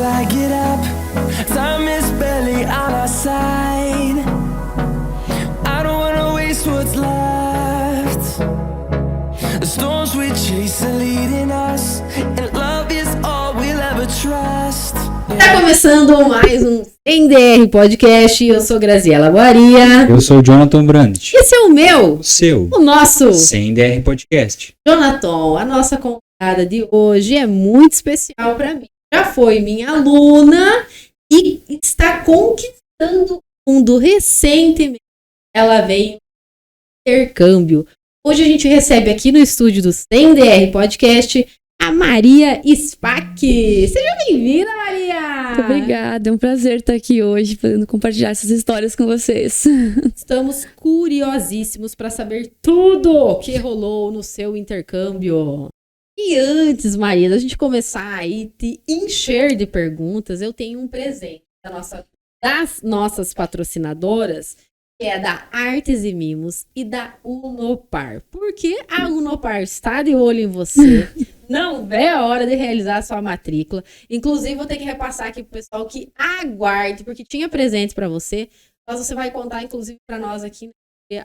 I get up. Time is barely on our side. I don't wanna waste what's left. The storms we chase are leading us, and love is all we'll ever trust. Tá começando mais um NDR Podcast. Eu sou Graziela Guaria. Eu sou o Jonathan Brandt. Esse é o meu, O seu. o nosso CNDR Podcast. Jonathan. A nossa convidada de hoje é muito especial para mim. Já foi minha aluna e está conquistando o mundo recentemente. Ela veio em intercâmbio. Hoje a gente recebe aqui no estúdio do CNDR Podcast a Maria Spack. Seja bem-vinda, Maria! Muito obrigada, é um prazer estar aqui hoje, podendo compartilhar essas histórias com vocês. Estamos curiosíssimos para saber tudo o que rolou no seu intercâmbio. E antes, Maria, da gente começar aí te encher de perguntas, eu tenho um presente das nossas patrocinadoras, que é da Artes e Mimos e da Unopar. Porque a Unopar está de olho em você. Não vê a hora de realizar a sua matrícula. Inclusive, vou ter que repassar aqui pro pessoal que aguarde, porque tinha presentes para você. Mas você vai contar, inclusive, para nós aqui,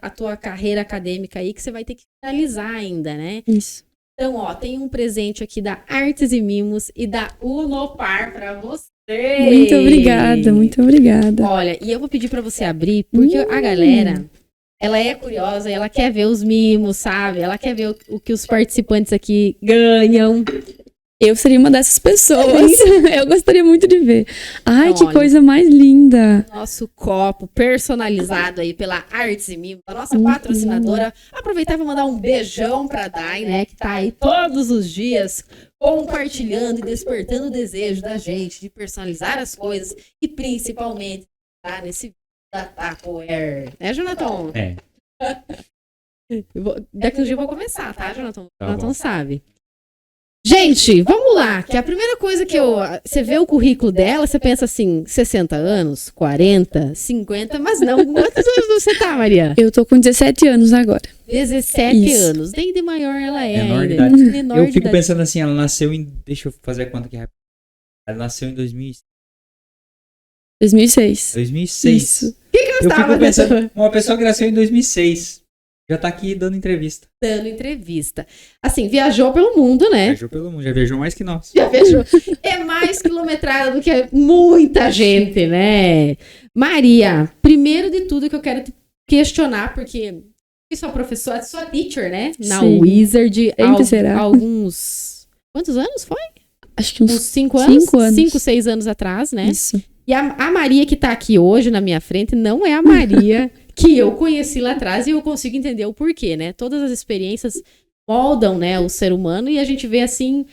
a tua carreira acadêmica aí, que você vai ter que finalizar ainda, né? Isso. Então, ó, tem um presente aqui da Artes e Mimos e da Unopar para você. Muito obrigada, muito obrigada. Olha, e eu vou pedir para você abrir, porque a galera, ela é curiosa, ela quer ver os mimos, sabe? Ela quer ver o que os participantes aqui ganham. Eu seria uma dessas pessoas. Eu gostaria muito de ver. Ai, Então, que coisa mais linda. Nosso copo personalizado aí pela Artes e Mimos, a nossa patrocinadora. Aproveitar e vou mandar um beijão pra Dai, né? Que tá aí todos os dias compartilhando e despertando o desejo da gente de personalizar as coisas e principalmente tá nesse vídeo da Tupperware. Né, Jonathan? É. Daqui um dia eu vou começar, tá, Jonathan? Tá Jonathan bom. sabe. Gente, vamos lá, que a primeira coisa que você vê o currículo dela, você pensa assim, 60 anos, 40, 50, mas não, quantos anos você tá, Maria? Eu tô com 17 anos agora. 17 Isso. anos, nem de maior ela é Menor de ainda. idade. Menor Eu de fico idade. pensando assim, ela nasceu em... Deixa eu fazer a conta aqui rápido. Ela nasceu em 2006. 2006. Isso. Eu tava fico pensando, uma pessoa que nasceu em 2006 já tá aqui dando entrevista. Dando entrevista. Assim, viajou pelo mundo, né? Viajou pelo mundo, já viajou mais que nós. Já viajou. É mais quilometrada do que muita gente, né? Maria, primeiro de tudo que eu quero te questionar, porque eu sou professora, sou teacher, né? Na Sim. Wizard. Sempre será. Alguns... Quantos anos foi? Acho que Uns uns 5 anos? 5 anos. 5, 6 anos atrás, né? Isso. E a Maria que tá aqui hoje na minha frente não é a Maria que eu conheci lá atrás e eu consigo entender o porquê, né? Todas as experiências moldam, né, o ser humano e a gente vê assim...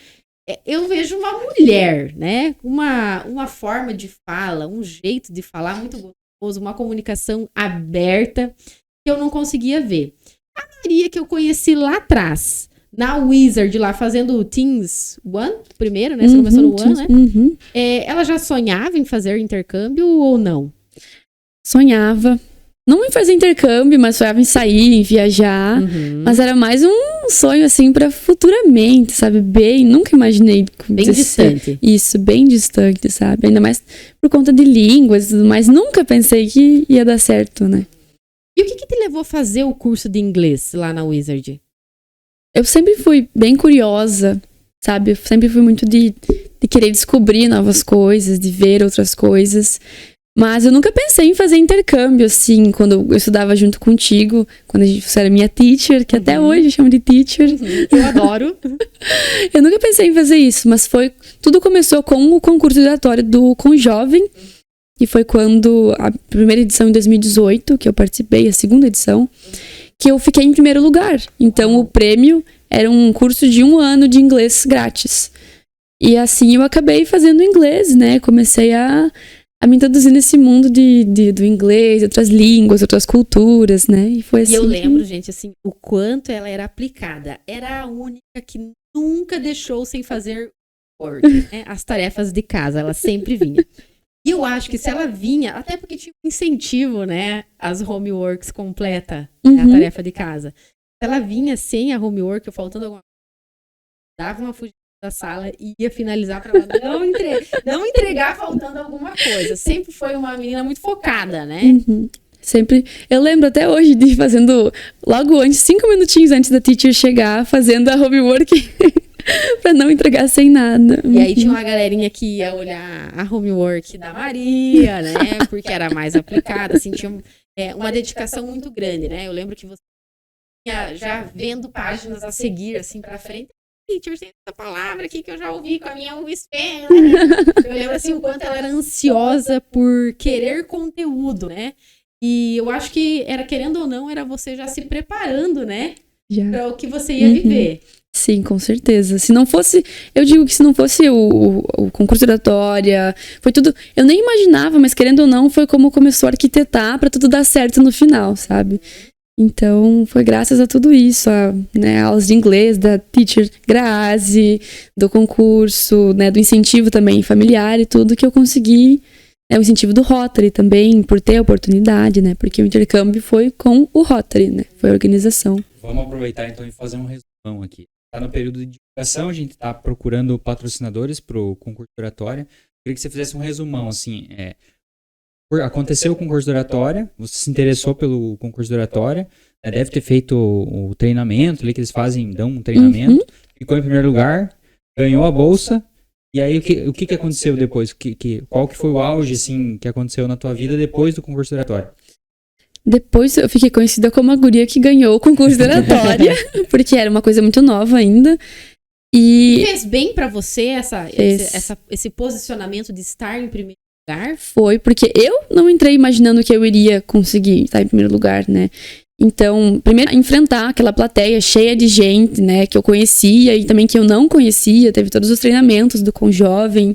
Eu vejo uma mulher, né? Uma forma de fala, um jeito de falar muito gostoso, uma comunicação aberta que eu não conseguia ver. A Maria que eu conheci lá atrás, na Wizard, lá fazendo o Teens One, primeiro, né? Você começou no One, né? Uhum. Ela já sonhava em fazer intercâmbio ou não? Sonhava. Não em fazer intercâmbio, mas sonhava em sair, em viajar. Mas era mais um sonho, assim, pra futuramente, sabe? Nunca imaginei. Bem distante. Isso, bem distante, sabe? Ainda mais por conta de línguas e tudo mais. Nunca pensei que ia dar certo, né? E o que te levou a fazer o curso de inglês lá na Wizard? Eu sempre fui bem curiosa, sabe? Eu sempre fui muito de querer descobrir novas coisas, de ver outras coisas. Mas eu nunca pensei em fazer intercâmbio, assim, quando eu estudava junto contigo, quando você era minha teacher, que até hoje eu chamo de teacher. Eu adoro. Eu nunca pensei em fazer isso, mas tudo começou com o concurso oratório do Conjovem, que foi quando a primeira edição em 2018, que eu participei, a segunda edição, que eu fiquei em primeiro lugar. Então o prêmio era um curso de 1 ano de inglês grátis. E assim eu acabei fazendo inglês, né? Comecei a me introduzir nesse mundo do inglês, outras línguas, outras culturas, né? E foi assim. E eu lembro, gente, assim, o quanto ela era aplicada. Era a única que nunca deixou sem fazer work, né? As tarefas de casa, ela sempre vinha. E eu acho que se ela vinha, até porque tinha um incentivo, né? As homeworks completa, né, a tarefa de casa. Se ela vinha sem a homework, ou faltando alguma coisa, dava uma fugida da sala e ia finalizar para não entregar faltando alguma coisa. Sempre foi uma menina muito focada, né? Uhum. Sempre. Eu lembro até hoje de ir fazendo, logo antes, 5 minutinhos antes da teacher chegar, fazendo a homework pra não entregar sem nada. E aí tinha uma galerinha que ia olhar a homework da Maria, né? Porque era mais aplicada, assim, tinha uma dedicação muito grande, né? Eu lembro que você ia já vendo páginas a seguir, assim, pra frente. Teacher, tem essa palavra aqui que eu já ouvi com a minha USP. Eu lembro, assim, o quanto ela era ansiosa por querer conteúdo, né? E eu acho que era, querendo ou não, era você já se preparando, né? Já. Para o que você ia viver. Sim, com certeza. Se não fosse, eu digo que se não fosse o concurso de oratória, foi tudo, eu nem imaginava, mas querendo ou não, foi como começou a arquitetar para tudo dar certo no final, sabe? Então, foi graças a tudo isso, né, aulas de inglês da teacher Grazi, do concurso, né, do incentivo também familiar e tudo que eu consegui. O incentivo do Rotary também, por ter a oportunidade, né? Porque o intercâmbio foi com o Rotary, né? Foi a organização. Vamos aproveitar então e fazer um resumão aqui. Está no período de divulgação, a gente está procurando patrocinadores para o concurso de oratória. Queria que você fizesse um resumão, assim. Aconteceu o concurso de oratória, você se interessou pelo concurso de oratória, né, deve ter feito o treinamento ali que eles fazem, dão um treinamento, ficou em primeiro lugar, ganhou a bolsa. E aí, o que aconteceu depois? Qual que foi o auge, assim, que aconteceu na tua vida depois do concurso de oratória? Depois eu fiquei conhecida como a guria que ganhou o concurso de oratória, porque era uma coisa muito nova ainda. E fez bem pra você esse posicionamento de estar em primeiro lugar? Foi, porque eu não entrei imaginando que eu iria conseguir estar em primeiro lugar, né? Então, primeiro, enfrentar aquela plateia cheia de gente, né, que eu conhecia e também que eu não conhecia, teve todos os treinamentos do Conjovem.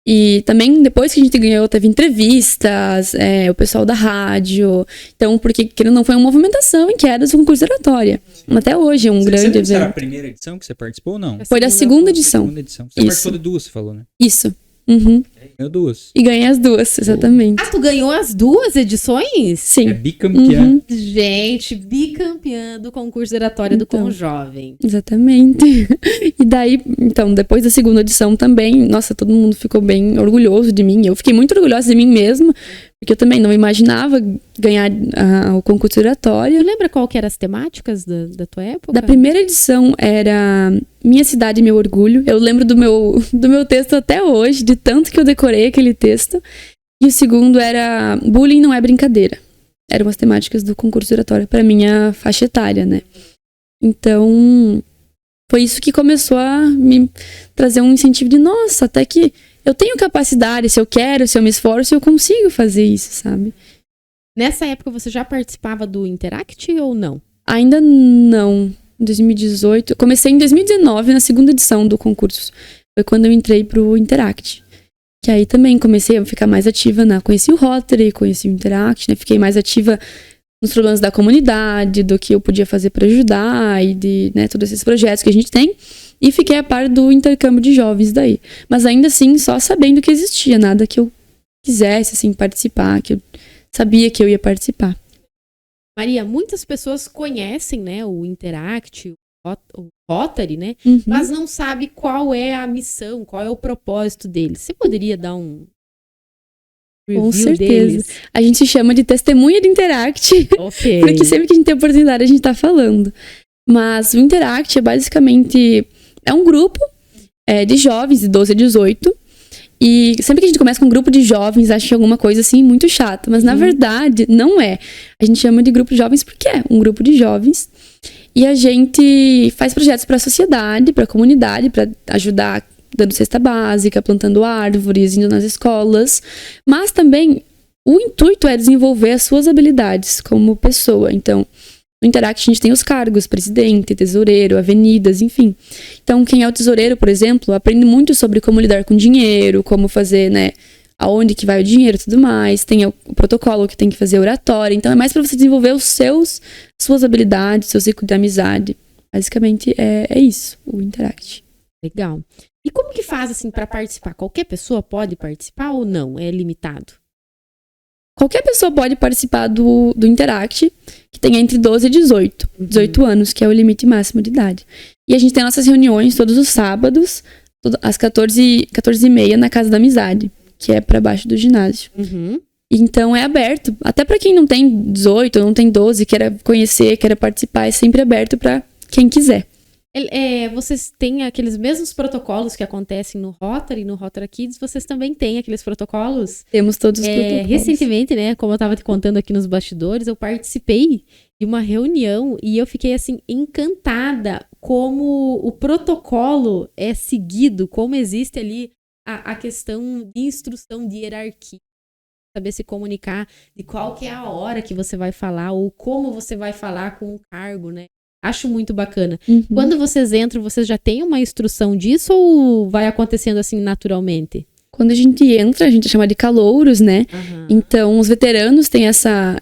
E também, depois que a gente ganhou, teve entrevistas, o pessoal da rádio. Então, porque querendo ou não, foi uma movimentação em quedas do concurso de oratória. Até hoje, um grande evento. Você era a primeira edição que você participou ou não? Foi da segunda edição. Você participou de duas, você falou, né? Isso. Uhum. Ganhou duas. E ganhei as duas, exatamente. Ah, tu ganhou as duas edições? Sim. É bicampeã. Gente, bicampeã do concurso de oratória do Conjovem. Exatamente. E daí, então, depois da segunda edição também, nossa, todo mundo ficou bem orgulhoso de mim. Eu fiquei muito orgulhosa de mim mesma, porque eu também não imaginava ganhar o concurso de oratória. Tu lembra qual que eram as temáticas da tua época? Da primeira edição era Minha Cidade e Meu Orgulho. Eu lembro do meu texto até hoje, de tanto que eu decorei aquele texto. E o segundo era Bullying Não É Brincadeira. Eram as temáticas do concurso de oratória para minha faixa etária, né? Então, foi isso que começou a me trazer um incentivo de, nossa, até que eu tenho capacidade, se eu quero, se eu me esforço, eu consigo fazer isso, sabe? Nessa época você já participava do Interact ou não? Ainda não. Em 2018. Comecei em 2019, na segunda edição do concurso. Foi quando eu entrei pro Interact. Que aí também comecei a ficar mais ativa conheci o Rotary, conheci o Interact, né? Fiquei mais ativa nos problemas da comunidade, do que eu podia fazer para ajudar e de, né, todos esses projetos que a gente tem. E fiquei a par do intercâmbio de jovens daí. Mas ainda assim, só sabendo que existia, nada que eu quisesse, assim, participar, que eu sabia que eu ia participar. Maria, muitas pessoas conhecem, né, o Interact, o Rotary, né, mas não sabe qual é a missão, qual é o propósito deles. Você poderia dar um review Com certeza. deles? A gente chama de testemunha do Interact, Ok. porque sempre que a gente tem oportunidade a gente tá falando. Mas o Interact é basicamente um grupo de jovens de 12 a 18. E sempre que a gente começa com um grupo de jovens, acha alguma coisa assim muito chata. Mas na verdade, não é. A gente chama de grupo de jovens porque é um grupo de jovens. E a gente faz projetos para a sociedade, para a comunidade, para ajudar dando cesta básica, plantando árvores, indo nas escolas. Mas também o intuito é desenvolver as suas habilidades como pessoa. Então, no Interact a gente tem os cargos, presidente, tesoureiro, avenidas, enfim. Então, quem é o tesoureiro, por exemplo, aprende muito sobre como lidar com dinheiro, como fazer, né, aonde que vai o dinheiro e tudo mais. Tem o protocolo que tem que fazer oratória. Então, é mais para você desenvolver suas habilidades, seu ciclo de amizade. Basicamente, é isso, o Interact. Legal. E como que faz, assim, para participar? Qualquer pessoa pode participar ou não? É limitado? Qualquer pessoa pode participar do Interact, que tem entre 12 e 18. 18 anos, que é o limite máximo de idade. E a gente tem nossas reuniões todos os sábados, às 14h30 na Casa da Amizade, que é pra baixo do ginásio. Uhum. Então é aberto, até pra quem não tem 18, não tem 12, queira conhecer, queira participar, é sempre aberto pra quem quiser. Vocês têm aqueles mesmos protocolos que acontecem no Rotary Kids, vocês também têm aqueles protocolos? Temos todos os protocolos. Recentemente, né, como eu tava te contando aqui nos bastidores, eu participei de uma reunião e eu fiquei, assim, encantada como o protocolo é seguido, como existe ali a questão de instrução de hierarquia. Saber se comunicar de qual que é a hora que você vai falar ou como você vai falar com o cargo, né? Acho muito bacana. Uhum. Quando vocês entram, vocês já têm uma instrução disso ou vai acontecendo assim naturalmente? Quando a gente entra, a gente chama de calouros, né? Uhum. Então, os veteranos têm essa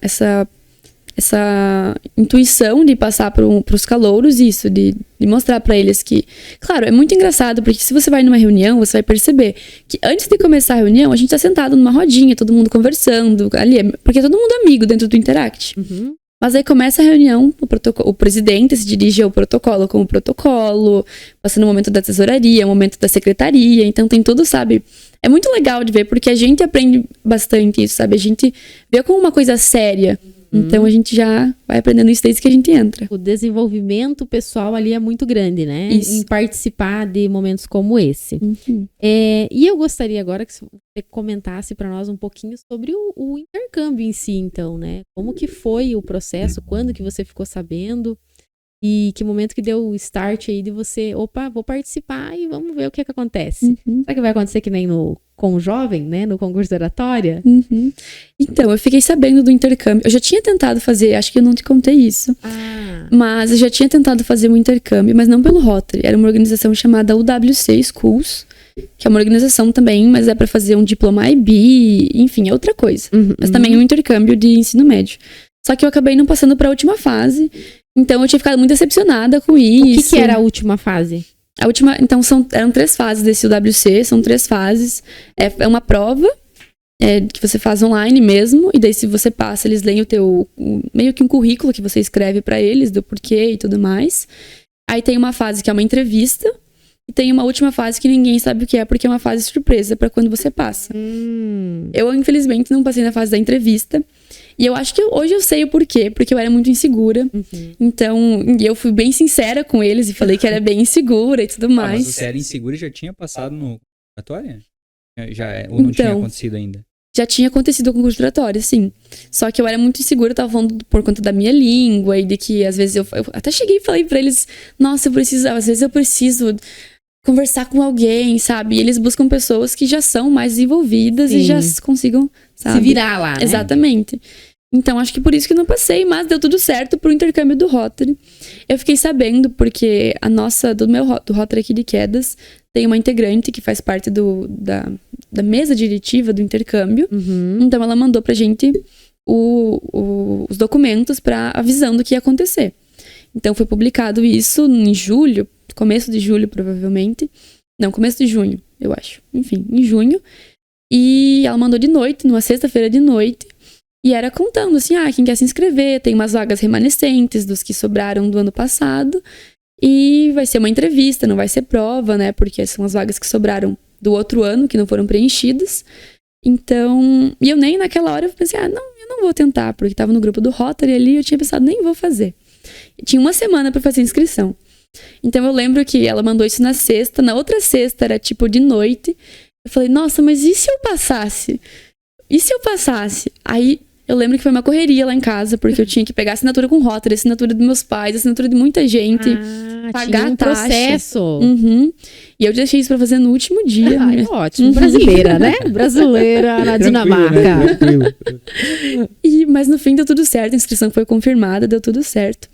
intuição de passar para os calouros isso, de mostrar para eles que... Claro, é muito engraçado, porque se você vai numa reunião, você vai perceber que antes de começar a reunião, a gente tá sentado numa rodinha, todo mundo conversando, ali, porque é todo mundo amigo dentro do Interact. Uhum. Mas aí começa a reunião, o presidente se dirige ao protocolo como protocolo, passando o momento da tesouraria, o momento da secretaria, então tem tudo, sabe? É muito legal de ver, porque a gente aprende bastante isso, sabe? A gente vê como uma coisa séria. Então a gente já vai aprendendo isso desde que a gente entra. O desenvolvimento pessoal ali é muito grande, né? Isso. Em participar de momentos como esse. Uhum. E eu gostaria agora que você comentasse para nós um pouquinho sobre o intercâmbio em si, então, né? Como que foi o processo? Quando que você ficou sabendo? E que momento que deu o start aí de você, opa, vou participar e vamos ver o que acontece. Uhum. Será que vai acontecer que nem com o jovem, né? No concurso de oratória? Uhum. Então, eu fiquei sabendo do intercâmbio. Eu já tinha tentado fazer, acho que eu não te contei isso. Mas eu já tinha tentado fazer um intercâmbio, mas não pelo Rotary. Era uma organização chamada UWC Schools, que é uma organização também, mas é para fazer um diploma IB, enfim, é outra coisa. Mas também um intercâmbio de ensino médio. Só que eu acabei não passando para a última fase. Então eu tinha ficado muito decepcionada com isso. O que era a última fase? A última, então eram 3 fases desse UWC, são 3 fases. É uma prova que você faz online mesmo, e daí se você passa, eles leem meio que um currículo que você escreve pra eles, do porquê e tudo mais. Aí tem uma fase que é uma entrevista, e tem uma última fase que ninguém sabe o que é, porque é uma fase surpresa pra quando você passa. Eu, infelizmente, não passei na fase da entrevista. E eu acho que hoje eu sei o porquê, porque eu era muito insegura. Então, eu fui bem sincera com eles e falei que era bem insegura e tudo mais. Mas você era insegura e já tinha passado no oratória? Ou não tinha acontecido ainda? Já tinha acontecido o concurso de oratória, sim. Só que eu era muito insegura, eu tava falando por conta da minha língua e de que às vezes eu até cheguei e falei pra eles, nossa, às vezes eu preciso conversar com alguém, sabe? E eles buscam pessoas que já são mais desenvolvidas e já consigam, sabe? Se virar lá, né? Exatamente. Então, acho que por isso que não passei, mas deu tudo certo pro intercâmbio do Rotary. Eu fiquei sabendo porque do Rotary aqui de Quedas, tem uma integrante que faz parte da mesa diretiva do intercâmbio. Então, ela mandou pra gente os documentos avisando o que ia acontecer. Então, foi publicado isso em julho, começo de julho, provavelmente. Não, começo de junho, eu acho. Enfim, em junho. E ela mandou de noite, numa sexta-feira de noite. E era contando assim, quem quer se inscrever, tem umas vagas remanescentes dos que sobraram do ano passado. E vai ser uma entrevista, não vai ser prova, né? Porque são as vagas que sobraram do outro ano, que não foram preenchidas. Então, e eu nem naquela hora eu pensei, eu não vou tentar, porque tava no grupo do Rotary ali e eu tinha pensado, nem vou fazer. E tinha uma semana pra fazer a inscrição. Então eu lembro que ela mandou isso na sexta, na outra sexta era tipo de noite. Eu falei, nossa, mas e se eu passasse? E se eu passasse? Aí eu lembro que foi uma correria lá em casa, porque eu tinha que pegar assinatura com Rotary, assinatura dos meus pais, assinatura de muita gente, pagar tinha um taxa. processo. E eu deixei isso pra fazer no último dia. Ótimo, brasileira, né? Brasileira na Dinamarca. Tranquilo. Mas no fim deu tudo certo, a inscrição foi confirmada, deu tudo certo.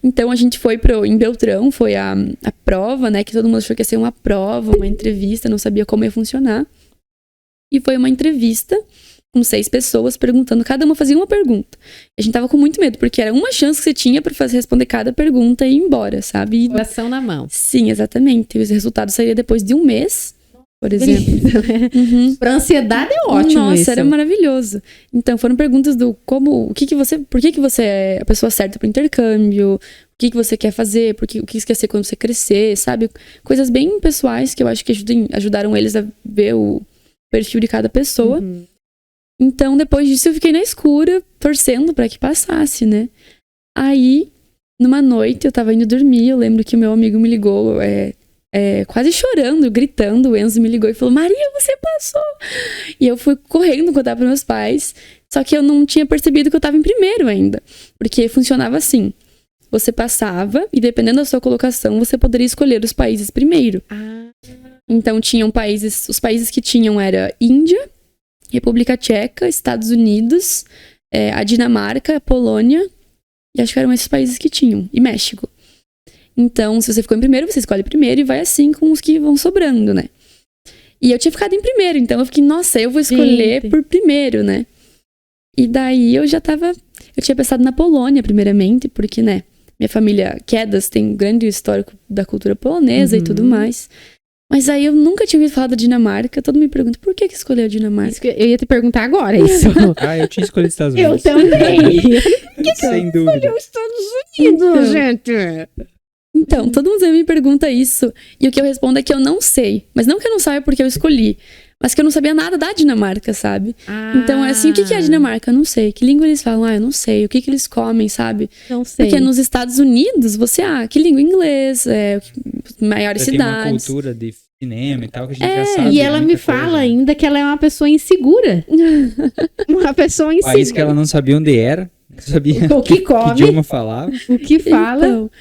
Então a gente foi em Beltrão, foi a prova, né? Que todo mundo achou que ia ser uma prova, uma entrevista, não sabia como ia funcionar. E foi uma entrevista com 6 pessoas perguntando, cada uma fazia uma pergunta. A gente tava com muito medo, porque era uma chance que você tinha pra responder cada pergunta e ir embora, sabe? Coração na mão. Sim, exatamente. E os resultados saíram depois de um mês. por exemplo. Uhum. Pra ansiedade é ótimo. Nossa, isso. era maravilhoso. Então, foram perguntas do por que você é a pessoa certa para intercâmbio, o que você quer fazer, o que você quer ser quando você crescer, sabe? Coisas bem pessoais que eu acho que ajudaram eles a ver o perfil de cada pessoa. Uhum. Então, depois disso, eu fiquei na escura, torcendo para que passasse, né? Aí, numa noite, eu tava indo dormir, eu lembro que o meu amigo me ligou, quase chorando, gritando, o Enzo me ligou e falou, Maria, você passou! E eu fui correndo contar para meus pais, só que eu não tinha percebido que eu tava em primeiro ainda, porque funcionava assim, você passava e dependendo da sua colocação, você poderia escolher os países primeiro. Então tinham os países que tinham era Índia, República Tcheca, Estados Unidos, a Dinamarca, a Polônia, e acho que eram esses países que tinham, e México. Então, se você ficou em primeiro, você escolhe primeiro e vai assim com os que vão sobrando, né? E eu tinha ficado em primeiro, então eu fiquei, nossa, eu vou escolher por primeiro, né? E daí eu tinha pensado na Polônia primeiramente, porque, né, minha família, Quedas, tem um grande histórico da cultura polonesa e tudo mais. Mas aí eu nunca tinha ouvido falar da Dinamarca, todo mundo me pergunta, por que escolheu a Dinamarca? Isso que eu ia te perguntar agora, isso. Eu tinha escolhido os Estados Eu Unidos. também. Sem dúvida. Os Estados Unidos, gente. Então, todo mundo me pergunta isso. E o que eu respondo é que eu não sei. Mas não que eu não saiba porque eu escolhi. Mas que eu não sabia nada da Dinamarca, sabe? Então, é assim, o que é a Dinamarca? Eu não sei. Que língua eles falam? Eu não sei. O que eles comem, sabe? Não sei. Porque nos Estados Unidos, que língua? Inglês, maiores Tem uma cidades. cultura de cinema e tal que a gente já sabe. E ela me fala ainda que ela é uma pessoa insegura. Uma pessoa insegura. País que ela não sabia onde era. Não sabia O que come. que idioma falava. O que fala. Então,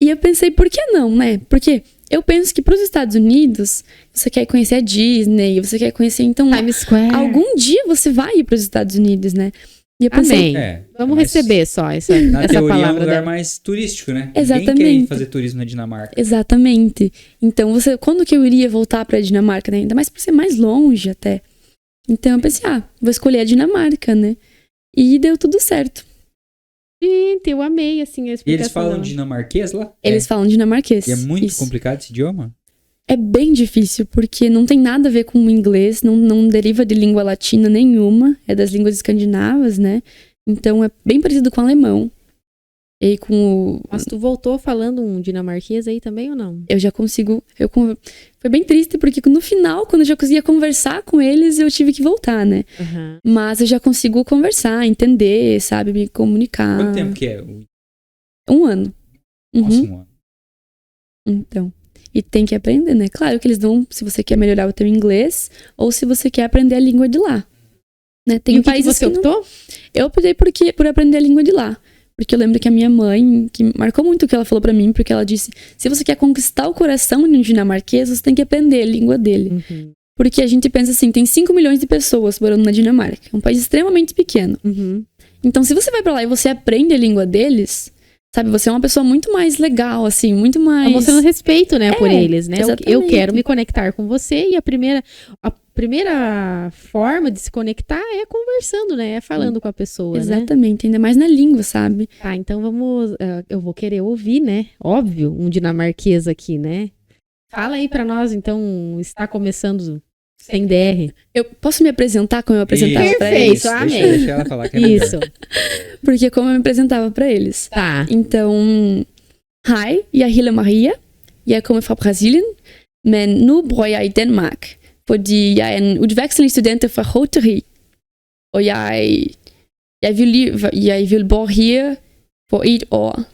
e eu pensei, por que não, né? Porque eu penso que pros Estados Unidos, você quer conhecer a Disney, você quer conhecer, então, Times Square. algum dia você vai ir pros Estados Unidos, né? E eu pensei, Amém. Vamos mas receber só essa Na teoria é um palavra lugar dela. mais turístico, né? Exatamente. Ninguém quer ir fazer turismo na Dinamarca. exatamente. Então, quando que eu iria voltar pra Dinamarca, né? Ainda mais por ser mais longe até. Então eu pensei, vou escolher a Dinamarca, né? E deu tudo certo. Gente, eu amei, assim, a E explicação eles falam dela. dinamarquês lá? Eles falam dinamarquês. E é muito Isso. complicado esse idioma? É bem difícil, porque não tem nada a ver com o inglês, não deriva de língua latina nenhuma, é das línguas escandinavas, né? Então é bem parecido com o alemão. E com o... Mas tu voltou falando um dinamarquês aí também ou não? Eu já consigo... Foi bem triste, porque no final, quando eu já conseguia conversar com eles, eu tive que voltar, né? Uhum. Mas eu já consigo conversar, entender, sabe? Me comunicar. Quanto tempo que é? 1 ano. Nossa, Uhum. 1 ano. Então... E tem que aprender, né? Claro que eles dão se você quer melhorar o teu inglês ou se você quer aprender a língua de lá. Né? Tem E o que países você que não... optou? Eu optei por aprender a língua de lá. Porque eu lembro que a minha mãe, que marcou muito o que ela falou pra mim, porque ela disse, se você quer conquistar o coração de um dinamarquês, você tem que aprender a língua dele. Uhum. Porque a gente pensa assim, tem 5 milhões de pessoas morando na Dinamarca. É um país extremamente pequeno. Uhum. Então, se você vai pra lá e você aprende a língua deles, sabe, você é uma pessoa muito mais legal, assim, muito mais... Tá mostrando respeito, né, por eles, né? exatamente. Eu quero me conectar com você e a primeira forma de se conectar é conversando, né? É falando com a pessoa, né? Exatamente, ainda mais na língua, sabe? Tá, então vamos... eu vou querer ouvir, né? Óbvio, um dinamarquês aqui, né? Fala aí pra nós, então, está começando sem DR. Eu posso me apresentar como eu apresentava Isso, pra Perfeito. eles? amei. Deixa ela falar que é melhor. Isso, Porque como eu me apresentava pra eles. tá. Então, hej, jeg hedder Maria. Jeg kommer fra Brasilien, men nu bor jeg i Danmark, fordi jeg er en udvekslingsstudent fra Rotary. Og jeg vil bo her for 1 år.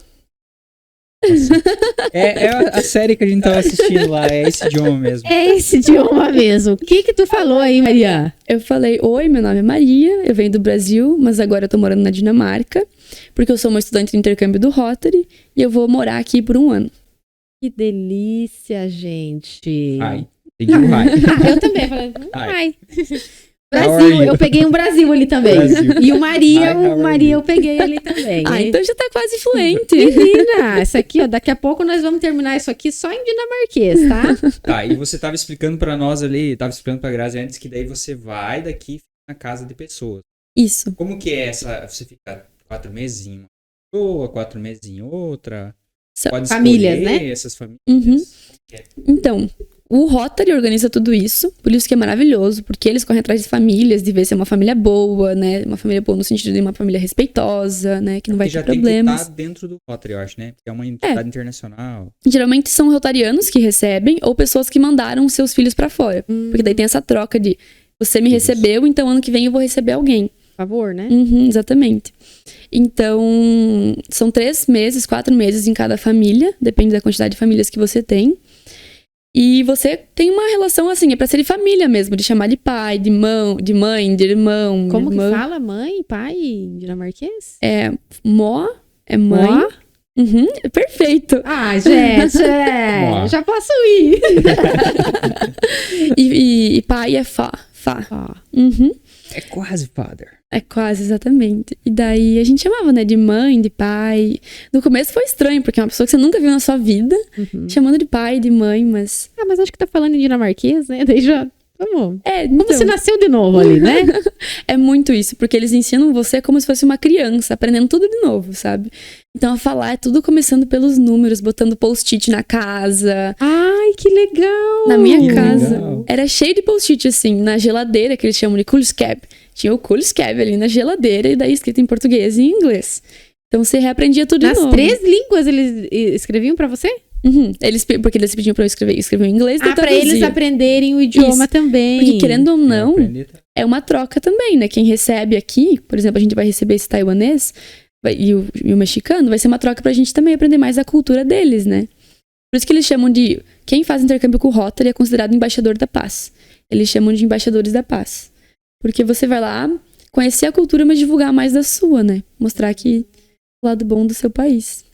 É a série que a gente tava assistindo lá, é esse idioma mesmo. É esse idioma mesmo. O que tu falou aí, Maria? Eu falei, oi, meu nome é Maria, eu venho do Brasil, mas agora eu tô morando na Dinamarca, porque eu sou uma estudante de intercâmbio do Rotary, e eu vou morar aqui por 1 ano. Que delícia, gente. Ai, entendi o ai. Eu também falei, Ai. ai. How are Brasil, you? eu peguei um Brasil ali também. Brasil. E o Maria, Hi, how are Maria you? eu peguei ali também. Então já tá quase fluente. Menina, isso aqui, ó, daqui a pouco nós vamos terminar isso aqui só em dinamarquês, tá? Tá, e você tava explicando pra nós ali, tava explicando pra Grazi antes que daí você vai daqui na casa de pessoas. Isso. Como que é essa, você fica 4 meses em uma pessoa, 4 meses em outra? São Pode famílias, escolher né? essas famílias? Uhum. Como que é? Então, O Rotary organiza tudo isso, por isso que é maravilhoso, porque eles correm atrás de famílias, de ver se é uma família boa, né? Uma família boa no sentido de uma família respeitosa, né? Que não vai já ter problemas. tem que estar dentro do Rotary, eu acho, né? Porque é uma entidade internacional. Geralmente são rotarianos que recebem ou pessoas que mandaram seus filhos pra fora. Porque daí tem essa troca de você me recebeu, então ano que vem eu vou receber alguém. Por favor, né? Uhum, exatamente. Então, são 3 meses, 4 meses em cada família, depende da quantidade de famílias que você tem. E você tem uma relação assim, é pra ser de família mesmo, de chamar de pai, de mãe, de irmão. Como que irmã. fala mãe, pai em dinamarquês? É mó, é mãe. Mó? Uhum, perfeito. Ah, gente, Mó. já posso ir. E pai é fá. Ó, Uhum. É quase father. É quase, exatamente. E daí a gente chamava, né, de mãe, de pai. No começo foi estranho, porque é uma pessoa que você nunca viu na sua vida, chamando de pai, de mãe, mas... Ah, mas acho que tá falando em dinamarquês, né? Daí já... Vamos. É, Como então, você nasceu de novo ali, né? é muito isso, porque eles ensinam você como se fosse uma criança, aprendendo tudo de novo, sabe? Então a falar é tudo começando pelos números, botando post-it na casa. Ai, que legal! Na minha Que casa legal. era cheio de post-it, assim, na geladeira, que eles chamam de Kulskab. Tinha o Kulskab ali na geladeira, e daí escrito em português e em inglês. Então você reaprendia tudo de Nas novo. 3 línguas eles escreviam pra você? Uhum. Porque eles pediam pra eu escrever em inglês, daí Ah, pra traduzia. eles aprenderem o idioma Isso. também. Porque querendo ou Eu não, aprendi, tá? é uma troca também, né? Quem recebe aqui, por exemplo, a gente vai receber esse taiwanês e o mexicano, vai ser uma troca pra gente também aprender mais da cultura deles, né? Por isso que eles chamam de... Quem faz intercâmbio com o Rotary é considerado embaixador da paz. Eles chamam de embaixadores da paz. Porque você vai lá conhecer a cultura, mas divulgar mais da sua, né? Mostrar que o lado bom do seu país.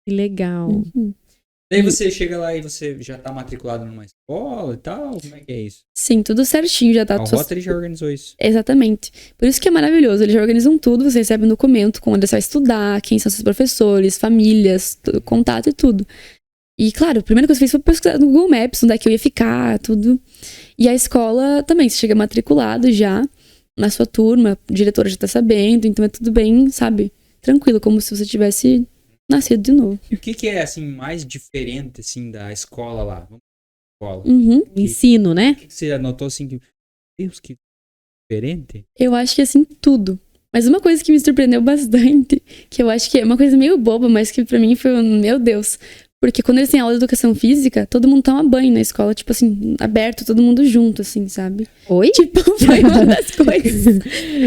Que legal. Uhum. Daí você chega lá e você já tá matriculado numa escola e tal? Como é que é isso? Sim, tudo certinho, já tá... O Rotary já organizou isso. Exatamente. Por isso que é maravilhoso. Eles já organizam tudo, você recebe um documento com onde você vai estudar, quem são seus professores, famílias, contato e tudo. E, claro, a primeira coisa que eu fiz foi pesquisar no Google Maps, onde é que eu ia ficar, tudo. E a escola também, você chega matriculado já na sua turma, a diretora já tá sabendo, então é tudo bem, sabe? Tranquilo, como se você tivesse nascido de novo. E o que é, assim, mais diferente, assim, da escola lá? Vamos pra escola. Uhum. O ensino, né? O que você anotou, assim, que... Deus, que diferente? Eu acho que assim, tudo. Mas uma coisa que me surpreendeu bastante, que eu acho que é uma coisa meio boba, mas que pra mim foi um, meu Deus. Porque quando eles têm aula de educação física, todo mundo toma banho na escola, tipo assim, aberto, todo mundo junto, assim, sabe? Oi? Tipo, foi uma das coisas.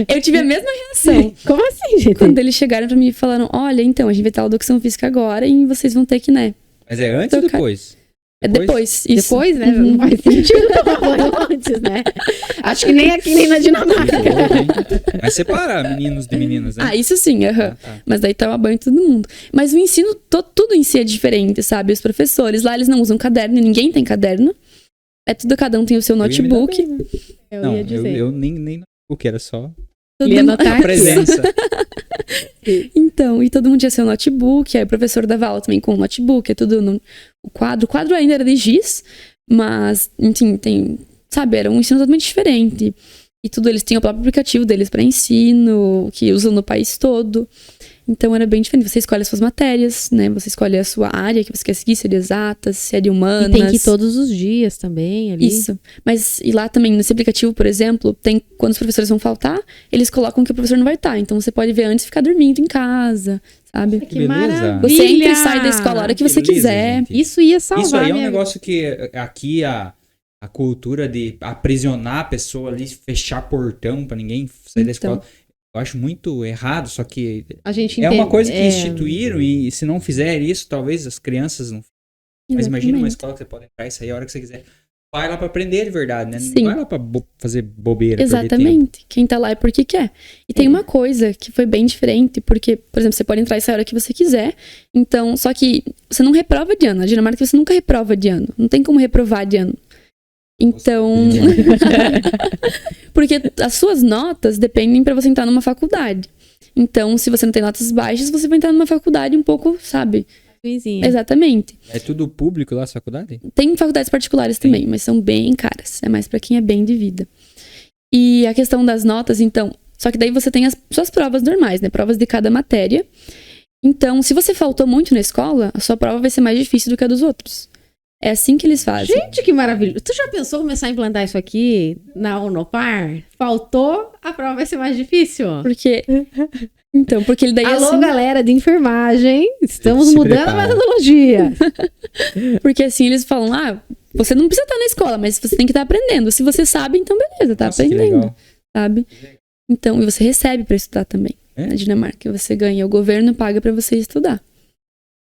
Eu tive a mesma reação. Como assim, gente? Quando eles chegaram pra mim e falaram, olha, então, a gente vai ter aula de educação física agora e vocês vão ter que, né? Mas é antes ou Tocar. depois? É depois. Isso. Depois, né? Uhum. Não faz sentido tomar banho antes, né? Acho que nem aqui, nem na Dinamarca. Vai separar meninos de meninas, né? Ah, isso sim, aham. Tá. Mas daí toma banho todo mundo. Mas o ensino, tudo em si é diferente, sabe? Os professores, lá eles não usam caderno, ninguém tem caderno. É tudo, cada um tem o seu Eu ia me dar notebook. bem, né? Eu Não, ia dizer. eu nem o que era só Todo Ia mundo- anotar a aqui. presença. Então, e todo mundo tinha seu notebook, aí o professor dava aula também com o notebook, é tudo no o quadro. O quadro ainda era de giz, mas, enfim, tem, sabe, era um ensino totalmente diferente. E tudo, eles têm o próprio aplicativo deles para ensino, que usam no país todo. Então era bem diferente. Você escolhe as suas matérias, né? Você escolhe a sua área que você quer seguir, se é de exatas, se é de humanas. E tem que ir todos os dias também ali. Isso. Mas e lá também, nesse aplicativo, por exemplo, tem quando os professores vão faltar, eles colocam que o professor não vai estar. Então você pode ver antes e ficar dormindo em casa, sabe? Que beleza. maravilha! Você entra e sai da escola a hora que você Beleza, quiser. gente. Isso ia salvar Isso aí é um minha negócio que aqui a cultura de aprisionar a pessoa ali, fechar portão pra ninguém sair da Então. escola, eu acho muito errado, só que A gente é entende. uma coisa que instituíram e se não fizer isso, talvez as crianças não. Mas imagina uma Exatamente. escola que você pode entrar e sair a hora que você quiser. Vai lá pra aprender de verdade, né? Sim. Não vai lá pra fazer bobeira. perder tempo. Exatamente. Quem tá lá é porque quer. E tem uma coisa que foi bem diferente, porque, por exemplo, você pode entrar e sair a hora que você quiser. Então, só que você não reprova de ano. Na Dinamarca você nunca reprova de ano. Não tem como reprovar de ano. Então, porque as suas notas dependem pra você entrar numa faculdade. Então, se você não tem notas baixas, você vai entrar numa faculdade um pouco, sabe? Vizinha. Exatamente. É tudo público lá, a faculdade? Tem faculdades particulares também, mas são bem caras. É mais pra quem é bem de vida. E a questão das notas, então... Só que daí você tem as suas provas normais, né? Provas de cada matéria. Então, se você faltou muito na escola, a sua prova vai ser mais difícil do que a dos outros. É assim que eles fazem. Gente, que maravilha. Tu já pensou começar a implantar isso aqui na Unopar? Faltou, a prova vai ser mais difícil. Porque... Então, porque ele daí Alô, assim... galera de enfermagem, estamos Se mudando prepara. a metodologia. Porque assim, eles falam, você não precisa estar na escola, mas você tem que estar aprendendo. Se você sabe, então beleza, tá Nossa, que aprendendo, legal. sabe? Então, e você recebe pra estudar também. É? Na Dinamarca, você ganha, o governo paga pra você estudar.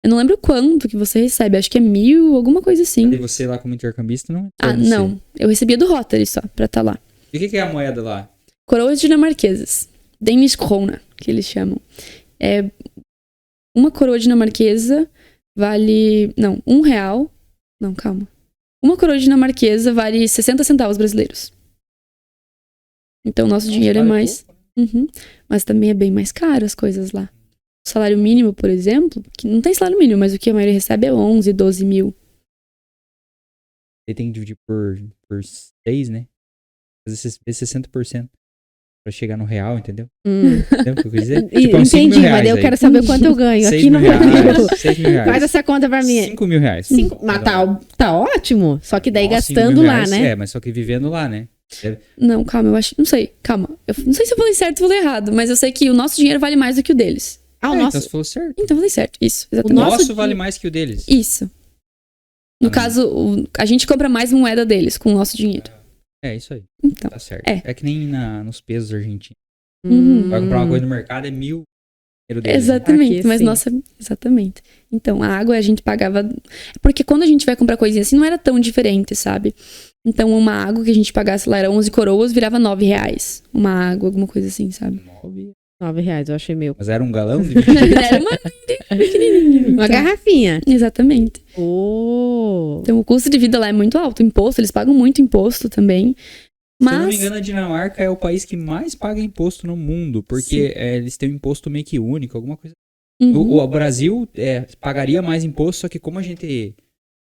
Eu não lembro quanto que você recebe, acho que é 1.000, alguma coisa assim. E você lá como intercambista não? Não, eu recebia do Rotary só, pra estar lá. E o que é a moeda lá? Coroas dinamarquesas. Danish krona, que eles chamam. Uma coroa dinamarquesa vale... Não, R$1. Não, calma. Uma coroa dinamarquesa vale 60 centavos brasileiros. Então, o nosso dinheiro é vale mais... pouco, Uhum. Mas também é bem mais caro as coisas lá. O salário mínimo, por exemplo, que não tem salário mínimo, mas o que a maioria recebe é 11, 12 mil. Ele tem que dividir por 6, né? Fazer 60% pra chegar no real, entendeu? Entendeu o que eu quis dizer? Tipo, é uns 5 mil Entendi, reais mas eu aí. quero saber quanto eu ganho 6 aqui no mil Brasil. reais, 6 mil reais. Faz essa conta pra mim. 5 mil reais. Mas tá ótimo. Só que daí Nossa, 5 gastando mil lá, reais, né? É, mas só que vivendo lá, né? Não, calma, eu acho... Não sei, calma. Eu não sei se eu falei certo ou falei errado, mas eu sei que o nosso dinheiro vale mais do que o deles. Ah, o Então nosso... você falou certo. Então eu falei certo, isso, O exatamente. nosso vale mais que o deles. Isso. No caso, a gente compra mais moeda deles com o nosso dinheiro. É, isso aí. Então, Tá certo. é. É que nem nos pesos argentinos. Uhum. Vai comprar uma coisa no mercado, é 1.000 dinheiro deles. Exatamente, Aqui, mas sim. nossa, exatamente. Então, a água a gente pagava. Porque quando a gente vai comprar coisinha assim, não era tão diferente, sabe? Então, uma água que a gente pagasse lá era 11 coroas, virava R$9. Uma água, alguma coisa assim, sabe? R$9, eu achei meio. Mas era um galão de Era uma pequenininha. Uma garrafinha. Exatamente. Oh. Então, o custo de vida lá é muito alto. O imposto, eles pagam muito imposto também. Se eu não me Mas. engano, a Dinamarca é o país que mais paga imposto no mundo, porque eles têm um imposto meio que único, alguma coisa. Uhum. O Brasil pagaria mais imposto, só que como a gente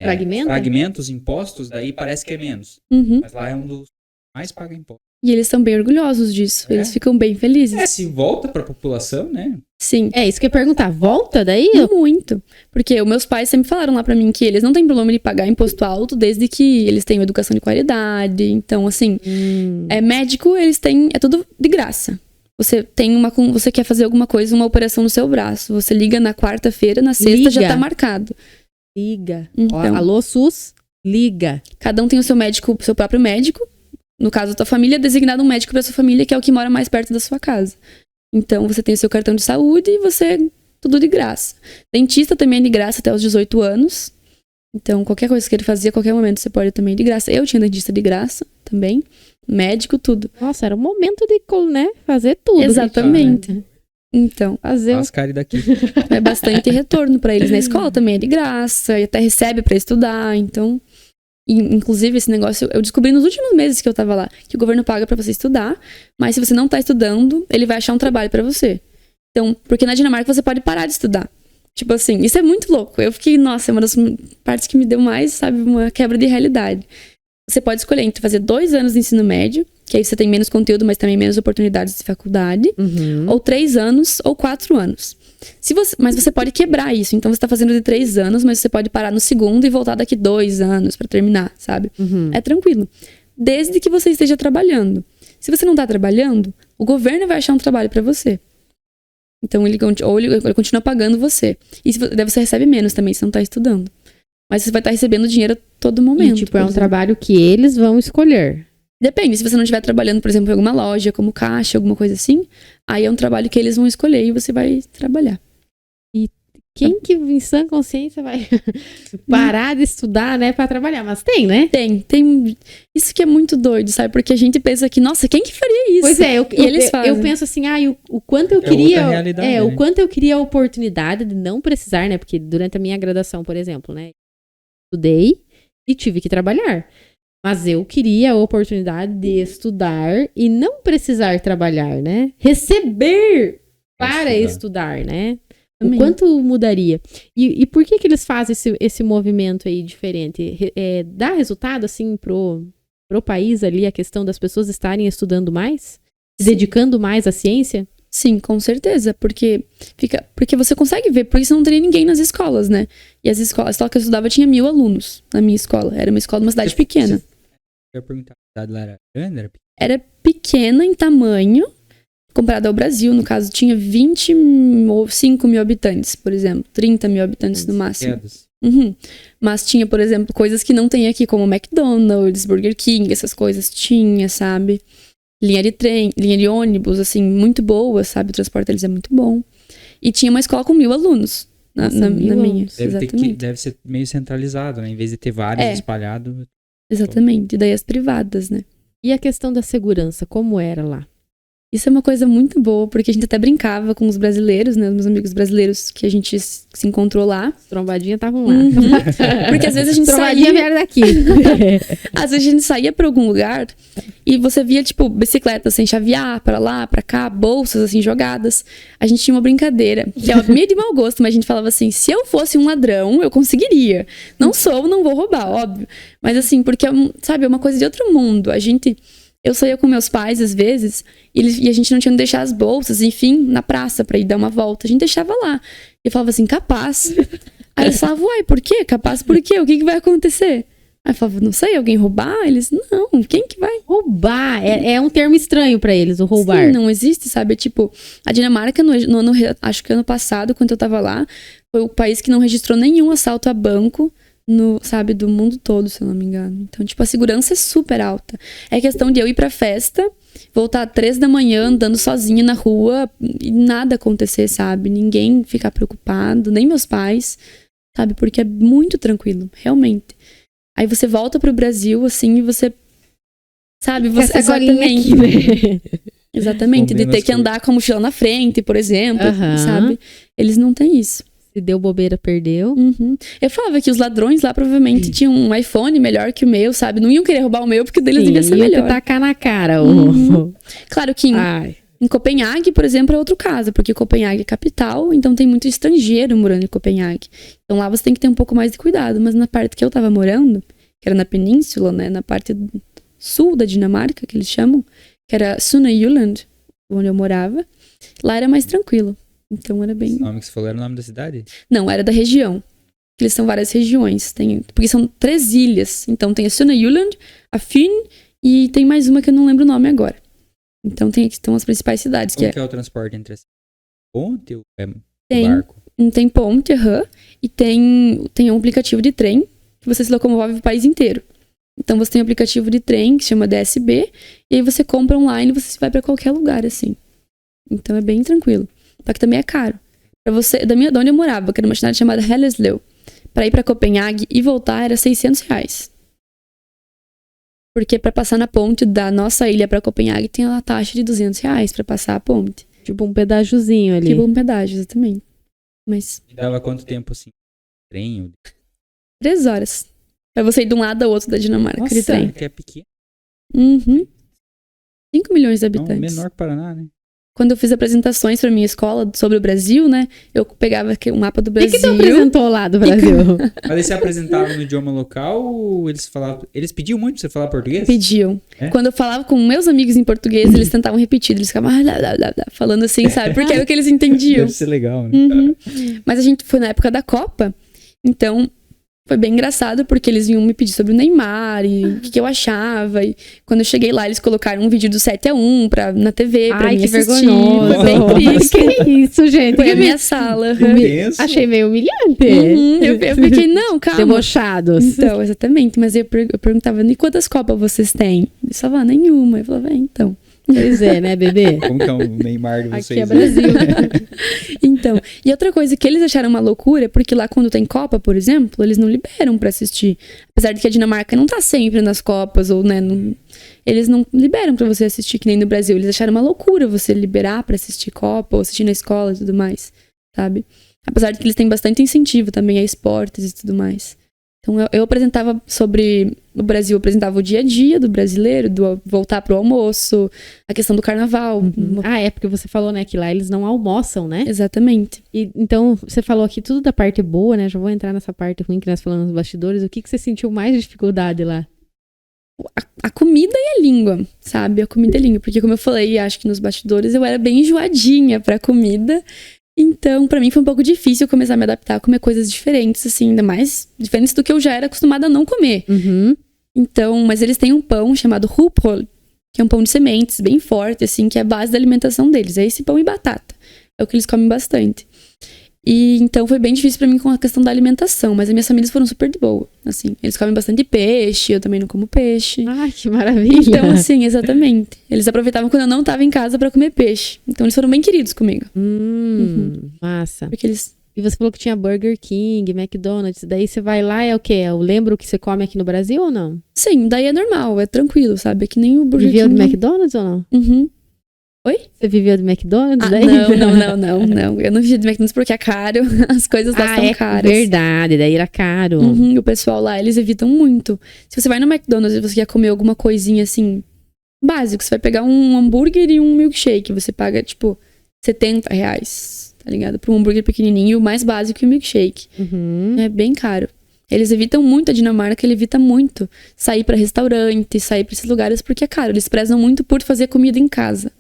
fragmenta os impostos, daí parece que é menos. Uhum. Mas lá é um dos que mais paga imposto. E eles são bem orgulhosos disso. É? Eles ficam bem felizes. Se volta pra população, né? Sim. É isso que eu ia perguntar. Volta daí? Muito. Porque os meus pais sempre falaram lá pra mim que eles não têm problema de pagar imposto alto desde que eles tenham educação de qualidade. Então, assim, médico, eles têm. É tudo de graça. Você quer fazer alguma coisa, uma operação no seu braço. Você liga na quarta-feira, na sexta já tá marcado. Liga. Então. Ó, alô, SUS? Liga. Cada um tem o seu médico, seu próprio médico. No caso da tua família, é designado um médico pra sua família, que é o que mora mais perto da sua casa. Então, você tem o seu cartão de saúde e tudo de graça. Dentista também é de graça até os 18 anos. Então, qualquer coisa que ele fazia, a qualquer momento, você pode também de graça. Eu tinha dentista de graça também. Médico, tudo. Nossa, era o momento de, né, fazer tudo. Exatamente. Então, Fazer As caras daqui. é bastante retorno pra eles. Na escola também é de graça, e até recebe pra estudar. Então, inclusive, esse negócio eu descobri nos últimos meses que eu tava lá, que o governo paga pra você estudar, mas se você não tá estudando, ele vai achar um trabalho pra você. Então, porque na Dinamarca você pode parar de estudar. Tipo assim, isso é muito louco. Eu fiquei, nossa, é uma das partes que me deu mais, sabe, uma quebra de realidade. Você pode escolher entre fazer 2 anos de ensino médio, que aí você tem menos conteúdo, mas também menos oportunidades de faculdade, ou 3 anos ou 4 anos. Mas você pode quebrar isso. Então você tá fazendo de 3 anos, mas você pode parar no segundo e voltar daqui 2 anos pra terminar, sabe? É tranquilo. Desde que você esteja trabalhando. Se você não tá trabalhando, o governo vai achar um trabalho pra você. Então ele continua pagando você. E daí você recebe menos também, se não tá estudando. Mas você vai estar recebendo dinheiro a todo momento. E, tipo, é um trabalho que eles vão escolher. Depende, se você não estiver trabalhando, por exemplo, em alguma loja, como caixa, alguma coisa assim, aí é um trabalho que eles vão escolher e você vai trabalhar. Quem que em sã consciência vai parar de estudar, né, pra trabalhar? Mas tem, né? Tem. Isso que é muito doido, sabe? Porque a gente pensa que, nossa, quem que faria isso? Pois é, eles fazem. eu penso assim, o quanto eu outra queria. realidade, né? O quanto eu queria a oportunidade de não precisar, né? Porque durante a minha graduação, por exemplo, né? Estudei e tive que trabalhar. Mas eu queria a oportunidade de estudar e não precisar trabalhar, né? Receber para estudar, né? O quanto mudaria? E por que eles fazem esse movimento aí diferente? Dá resultado, assim, pro país ali, a questão das pessoas estarem estudando mais? Se dedicando mais à ciência? Sim, com certeza, porque você consegue ver, porque senão não teria ninguém nas escolas, né? E a escola que eu estudava tinha 1.000 alunos na minha escola. Era uma escola de uma cidade pequena. Eu ia perguntar, a cidade lá era grande? Era pequena? Era pequena em tamanho, comparado ao Brasil, no caso, tinha 25 mil habitantes, por exemplo. 30 mil habitantes no máximo. Quedas. Uhum. Mas tinha, por exemplo, coisas que não tem aqui, como McDonald's, Burger King, essas coisas tinha, sabe? Linha de trem, linha de ônibus, assim, muito boa, sabe? O transporte deles é muito bom. E tinha uma escola com 1.000 alunos na minha. Exatamente. Deve ser meio centralizado, né? Em vez de ter vários espalhados. Exatamente. E daí as privadas, né? E a questão da segurança, como era lá? Isso é uma coisa muito boa, porque a gente até brincava com os brasileiros, né? Os meus amigos brasileiros que a gente se encontrou lá. As trombadinhas estavam lá. Uhum. Porque às vezes a gente Trombadinha vieram daqui. Às vezes a gente saía pra algum lugar e você via, tipo, bicicletas sem chavear, pra lá, pra cá, bolsas, assim, jogadas. A gente tinha uma brincadeira, que é meio de mau gosto, mas a gente falava assim, se eu fosse um ladrão, eu conseguiria. Não sou, não vou roubar, óbvio. Mas assim, porque, sabe, é uma coisa de outro mundo. Eu saía com meus pais, às vezes, e a gente não tinha onde deixar as bolsas, enfim, na praça pra ir dar uma volta. A gente deixava lá. E eu falava assim, capaz. Aí eles falavam, uai, por quê? Capaz por quê? O que vai acontecer? Aí eu falava, não sei, alguém roubar? Eles, não, quem que vai? Roubar, é um termo estranho pra eles, o roubar. Sim, não existe, sabe? Tipo, a Dinamarca, acho que ano passado, quando eu tava lá, foi o país que não registrou nenhum assalto a banco, sabe, do mundo todo, se eu não me engano. Então, tipo, a segurança é super alta. É questão de eu ir pra festa, voltar às 3 da manhã, andando sozinha na rua, e nada acontecer, sabe? Ninguém ficar preocupado, nem meus pais, sabe? Porque é muito tranquilo, realmente. Aí você volta pro Brasil, assim, e você, sabe? Você exatamente. Aqui, né? Exatamente, de ter que andar com a mochila na frente, por exemplo, sabe? Eles não têm isso. Se deu bobeira, perdeu. Uhum. Eu falava que os ladrões lá provavelmente tinham um iPhone melhor que o meu, sabe? Não iam querer roubar o meu porque o deles devia ser melhor. Tacar na cara. Claro que em Copenhague, por exemplo, é outro caso, porque Copenhague é capital, então tem muito estrangeiro morando em Copenhague. Então lá você tem que ter um pouco mais de cuidado. Mas na parte que eu tava morando, que era na península, né? Na parte sul da Dinamarca, que eles chamam, que era Sunne-Jylland, onde eu morava, lá era mais tranquilo. Então era bem... O nome que você falou era o nome da cidade? Não, era da região. Eles são várias regiões. Porque são 3 ilhas. Então tem a Sunne-Jylland, a Fyn e tem mais uma que eu não lembro o nome agora. Então estão as principais cidades. Como que é o transporte entre as ponte ou tem barco? Tem ponte, e tem um aplicativo de trem que você se locomove o país inteiro. Então você tem um aplicativo de trem que se chama DSB e aí você compra online e você vai pra qualquer lugar, assim. Então é bem tranquilo. Só que também é caro. Pra você, de onde eu morava, que era uma cidade chamada Hellesløv, pra ir pra Copenhague e voltar era R$600. Porque pra passar na ponte da nossa ilha pra Copenhague tem a taxa de R$200 pra passar a ponte. Tipo um pedágiozinho ali. Tipo um pedágio, exatamente. Mas... E dava quanto tempo, assim? Trem? 3 horas. Pra você ir de um lado ao outro da Dinamarca, Nossa, de trem. que é pequeno. Uhum. 5 milhões de habitantes. Não, menor que Paraná, né? Quando eu fiz apresentações pra minha escola sobre o Brasil, né? Eu pegava aqui um mapa do O Brasil. que você apresentou lá do Brasil? Mas eles se apresentavam no idioma local ou eles falavam... Eles pediam muito pra você falar português? Pediam. É? Quando eu falava com meus amigos em português, eles tentavam repetir. Eles ficavam falando assim, sabe? Porque era o que eles entendiam. Deve ser legal, né? Uhum. Mas a gente foi na época da Copa, então foi bem engraçado porque eles vinham me pedir sobre o Neymar e o que eu achava. E quando eu cheguei lá, eles colocaram um vídeo do 7-1 na TV pra mim assistir. Foi bem triste. Que isso, gente? Foi a minha sala. Achei meio humilhante. Eu fiquei, não, calma. Debochados. Então, exatamente. Mas eu perguntava, e quantas Copas vocês têm? Eles falavam, nenhuma. Eu falava, então. Pois é, né, bebê? Como que é o Neymar de vocês? Aqui é Brasil. Então, e outra coisa que eles acharam uma loucura, porque lá quando tem Copa, por exemplo, eles não liberam pra assistir. Apesar de que a Dinamarca não tá sempre nas Copas, ou, né, eles não liberam pra você assistir que nem no Brasil. Eles acharam uma loucura você liberar pra assistir Copa, ou assistir na escola e tudo mais, sabe? Apesar de que eles têm bastante incentivo também a esportes e tudo mais. Então, eu apresentava sobre o Brasil, eu apresentava o dia a dia do brasileiro, do voltar pro almoço, a questão do carnaval. Ah, é porque você falou, né, que lá eles não almoçam, né? Exatamente. E, então, você falou aqui tudo da parte boa, né? Já vou entrar nessa parte ruim que nós falamos nos bastidores. O que você sentiu mais de dificuldade lá? a comida e a língua, sabe? A comida e a língua. Porque, como eu falei, acho que nos bastidores eu era bem enjoadinha pra comida. Então, pra mim foi um pouco difícil começar a me adaptar a comer coisas diferentes, assim, ainda mais diferentes do que eu já era acostumada a não comer. Uhum. Então, mas eles têm um pão chamado Rührbrot, que é um pão de sementes, bem forte, assim, que é a base da alimentação deles. É esse pão e batata. É o que eles comem bastante. E então foi bem difícil pra mim com a questão da alimentação, mas as minhas famílias foram super de boa, assim. Eles comem bastante peixe, eu também não como peixe. Ai, que maravilha. Então, assim, exatamente. Eles aproveitavam quando eu não tava em casa pra comer peixe. Então, eles foram bem queridos comigo. Massa. Porque eles... E você falou que tinha Burger King, McDonald's. Daí você vai lá, é o quê? Eu lembro o que você come aqui no Brasil ou não? Sim, daí é normal, é tranquilo, sabe? É que nem o Burger Viveu King. do McDonald's ou não? Uhum. Oi? Você viveu do McDonald's? Ah, daí? não. Eu não vivi do McDonald's porque é caro. As coisas lá são caras. Verdade, daí era caro. Uhum, o pessoal lá, eles evitam muito. Se você vai no McDonald's e você quer comer alguma coisinha assim, básico, você vai pegar um hambúrguer e um milkshake. Você paga, tipo, R$70, tá ligado? Pra um hambúrguer pequenininho, o mais básico e o milkshake. Uhum. É bem caro. Eles evitam muito, a Dinamarca, ele evita muito sair pra restaurante, sair pra esses lugares, porque é caro. Eles prezam muito por fazer comida em casa.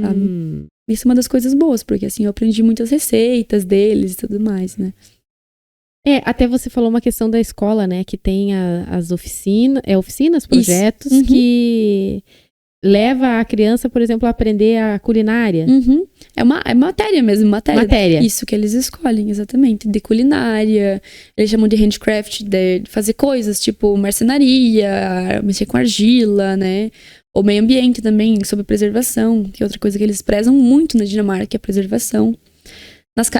Sabe? Isso é uma das coisas boas, porque assim, eu aprendi muitas receitas deles e tudo mais, né? Até você falou uma questão da escola, né? Que tem as oficinas, projetos, Uhum. que leva a criança, por exemplo, a aprender a culinária. Uhum. É matéria mesmo, Matéria. Isso que eles escolhem, exatamente. De culinária, eles chamam de handcraft, de fazer coisas, tipo marcenaria, mexer com argila, né? Ou meio ambiente também, sobre preservação, que é outra coisa que eles prezam muito na Dinamarca, é a preservação.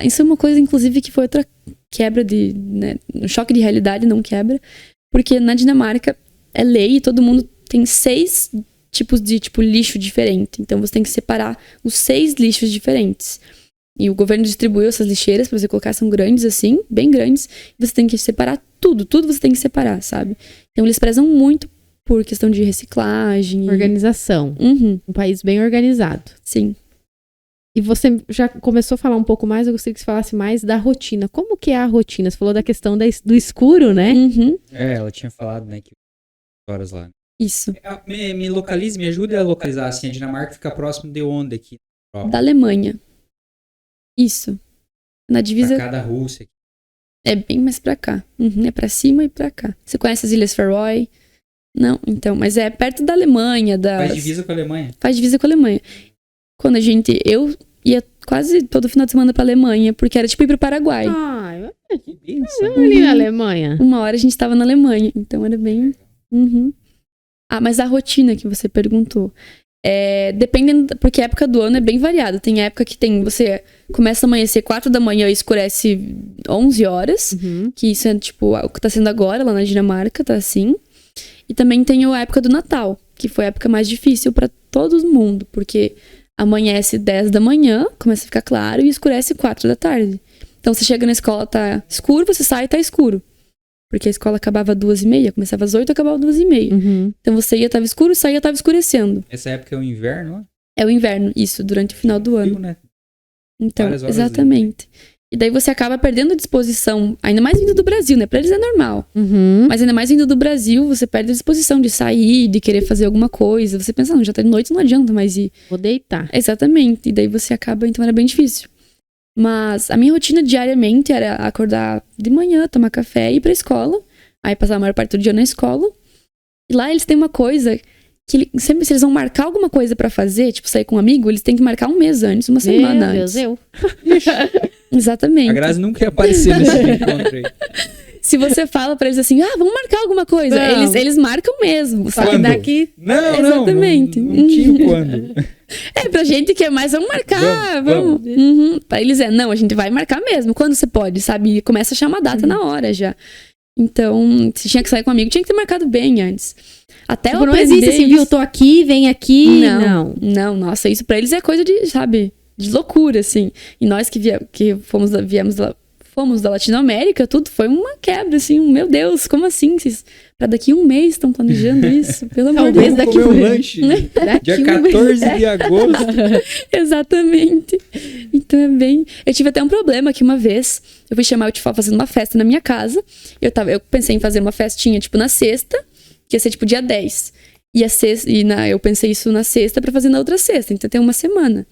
Isso é uma coisa, inclusive, que foi outra quebra né? Um choque de realidade, não quebra. Porque na Dinamarca é lei e todo mundo tem 6 tipos de lixo diferente. Então você tem que separar os 6 lixos diferentes. E o governo distribuiu essas lixeiras pra você colocar, são grandes assim, bem grandes. E você tem que separar tudo você tem que separar, sabe? Então eles prezam muito por questão de reciclagem. Organização. Uhum, Um país bem organizado. sim. E você já começou a falar um pouco mais, eu gostaria que você falasse mais da rotina. Como que é a rotina? Você falou da questão do escuro, né? Uhum, Ela tinha falado, né, que horas lá. isso. Me localize, me ajude a localizar, assim, a Dinamarca fica próximo de onde aqui? Da Alemanha. Isso. Na divisa... Pra cá da Rússia. É bem mais pra cá. Uhum, é pra cima e pra cá. Você conhece as Ilhas Faroe? Não, então, mas é perto da Alemanha. Faz divisa com a Alemanha. Faz divisa com a Alemanha. Quando eu ia quase todo final de semana pra Alemanha, porque era tipo ir pro Paraguai. Ai, Que bênção. ali na Alemanha. Uma hora a gente tava na Alemanha, então era bem... Uhum. Ah, mas a rotina que você perguntou. Dependendo, porque a época do ano é bem variada. Tem época que você começa a amanhecer 4 da manhã e escurece 11 horas. Uhum. Que isso é tipo o que tá sendo agora lá na Dinamarca, tá assim. E também tem a época do Natal, que foi a época mais difícil pra todo mundo, porque amanhece 10 da manhã, começa a ficar claro e escurece 4 da tarde. Então você chega na escola, tá escuro, você sai e tá escuro. Porque a escola acabava às 2h30, começava às 8 e acabava às 2h30. Uhum. Então você ia, tava escuro, saía, tava escurecendo. Essa época é o inverno, ó. É o inverno, isso, durante o final do ano. Frio, né? Então, Várias horas exatamente. E daí você acaba perdendo a disposição, ainda mais vindo do Brasil, né? Pra eles é normal. Uhum. Mas ainda mais vindo do Brasil, você perde a disposição de sair, de querer fazer alguma coisa. Você pensa, não, já tá de noite, não adianta mais ir. Vou deitar. Exatamente. E daí você acaba, então era bem difícil. Mas a minha rotina diariamente era acordar de manhã, tomar café e ir pra escola. Aí passar a maior parte do dia na escola. E lá eles têm uma coisa que sempre se eles vão marcar alguma coisa pra fazer, tipo sair com um amigo, eles têm que marcar um mês antes, uma semana Meu antes. Deus, Exatamente. A Grazi nunca ia aparecer nesse encontro aí. Se você fala pra eles assim, vamos marcar alguma coisa, Não. eles marcam mesmo, Só que sabe? Quando? daqui... Não, Exatamente. Não tinha o quando. É, pra gente que é mais, vamos marcar, vamos. Vamos. Uhum. Pra eles não, a gente vai marcar mesmo, quando você pode, sabe? E começa a chamar a data na hora já. Então, se tinha que sair com um amigo, tinha que ter marcado bem antes. Até Tipo, eu não aprender existe assim, viu? isso. Tô aqui, vem aqui. Não, nossa, isso pra eles é coisa de, sabe, de loucura, assim. E nós que fomos da Latinoamérica, tudo foi uma quebra, assim, meu Deus, como assim? Vocês pra daqui um mês estão planejando isso? Pelo amor de Talvez Deus. daqui Comer um um mês. lanche. Daqui Dia um 14 de agosto. Exatamente. Então é bem... Eu tive até um problema que uma vez eu fui chamar o Tifó fazendo uma festa na minha casa. Eu pensei em fazer uma festinha, tipo, na sexta. que ia ser tipo dia 10. Eu pensei isso na sexta pra fazer na outra sexta, então tem uma semana.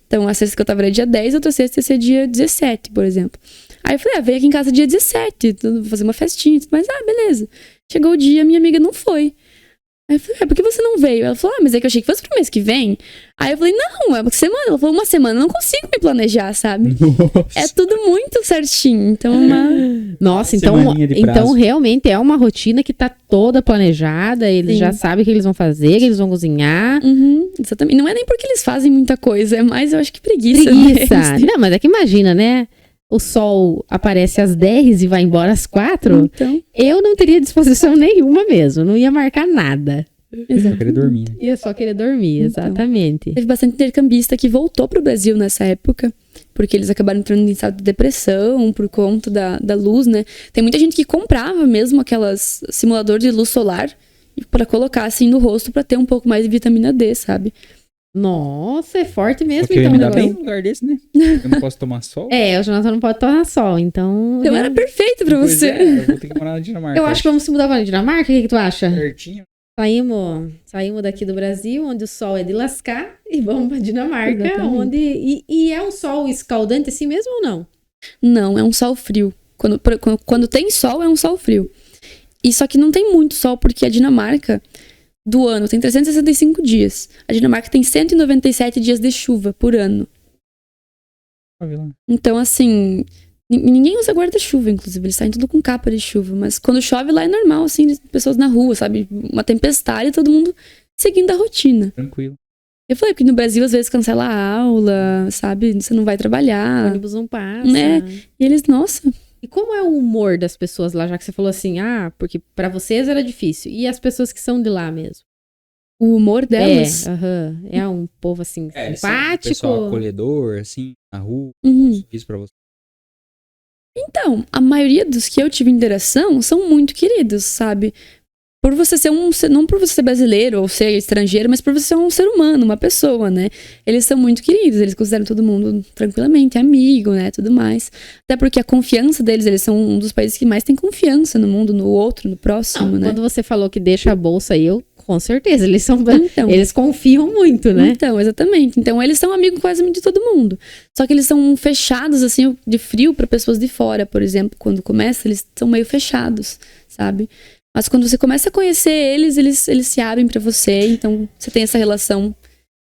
Então a sexta que eu tava era dia 10, a outra sexta ia ser dia 17, por exemplo. Aí eu falei, vem aqui em casa dia 17, vou fazer uma festinha, mas beleza. Chegou o dia, minha amiga não foi. Aí eu falei, por que você não veio? Ela falou, mas é que eu achei que fosse pro mês que vem. Aí eu falei, não, é uma semana. Ela falou, uma semana, eu não consigo me planejar, sabe? É tudo muito certinho. Então, Nossa, Semaninha de prazo. então realmente é uma rotina que tá toda planejada, eles Sim. já sabem o que eles vão fazer, que eles vão cozinhar. Exatamente. Não é nem porque eles fazem muita coisa, é mais, eu acho que preguiça. Preguiça. Né? Não, mas é que imagina, né? O sol aparece às 10 e vai embora às 4. Então, Eu não teria disposição nenhuma mesmo, não ia marcar nada. Eu queria dormir. Né? Ia só querer dormir, Então. exatamente. teve bastante intercambista que voltou pro Brasil nessa época, porque eles acabaram entrando em estado de depressão por conta da luz, né? Tem muita gente que comprava mesmo aquelas simulador de luz solar pra colocar assim no rosto pra ter um pouco mais de vitamina D, sabe? Nossa, é forte mesmo, Porque eu ia então. me dar o bem negócio. num lugar desse, né? Eu não posso tomar sol. É, o Jonathan não pode tomar sol, então. Então era perfeito pra Pois você. é, eu vou ter que morar na Dinamarca. Eu acho que vamos se mudar para a Dinamarca, o que tu acha? Pertinho. Saímos daqui do Brasil, onde o sol é de lascar, e vamos para Dinamarca, Exatamente. onde. E é um sol escaldante assim mesmo ou não? Não, é um sol frio. Quando tem sol, é um sol frio. E só que não tem muito sol, porque a Dinamarca, do ano, tem 365 dias. A Dinamarca tem 197 dias de chuva por ano. Pra ver lá. Então, assim, ninguém usa guarda-chuva, inclusive. Eles saem tudo com capa de chuva. Mas quando chove lá é normal, assim, pessoas na rua, sabe? Uma tempestade e todo mundo seguindo a rotina. Tranquilo. Eu falei, porque no Brasil, às vezes, cancela a aula, sabe? Você não vai O trabalhar. ônibus não passa. Né? E eles, nossa... E como é o humor das pessoas lá, já que você falou assim, porque para vocês era difícil. E as pessoas que são de lá mesmo? O humor delas... É um povo assim, Eles são um simpático. pessoal acolhedor, assim, na rua. Uhum. Isso pra você. Então, a maioria dos que eu tive interação são muito queridos, sabe? Por você ser não por você ser brasileiro ou ser estrangeiro, mas por você ser um ser humano, uma pessoa, né? Eles são muito queridos, eles consideram todo mundo tranquilamente amigo, né? Tudo mais. Até porque a confiança deles, eles são um dos países que mais tem confiança no mundo, no outro, no próximo, Não, né? quando você falou que deixa a bolsa aí, com certeza, eles são. Então. Eles confiam muito, né? Então, exatamente. Então, eles são amigos quase de todo mundo. Só que eles são fechados, assim, de frio para pessoas de fora, por exemplo. Quando começa, eles são meio fechados, sabe? Mas quando você começa a conhecer eles se abrem pra você. Então, você tem essa relação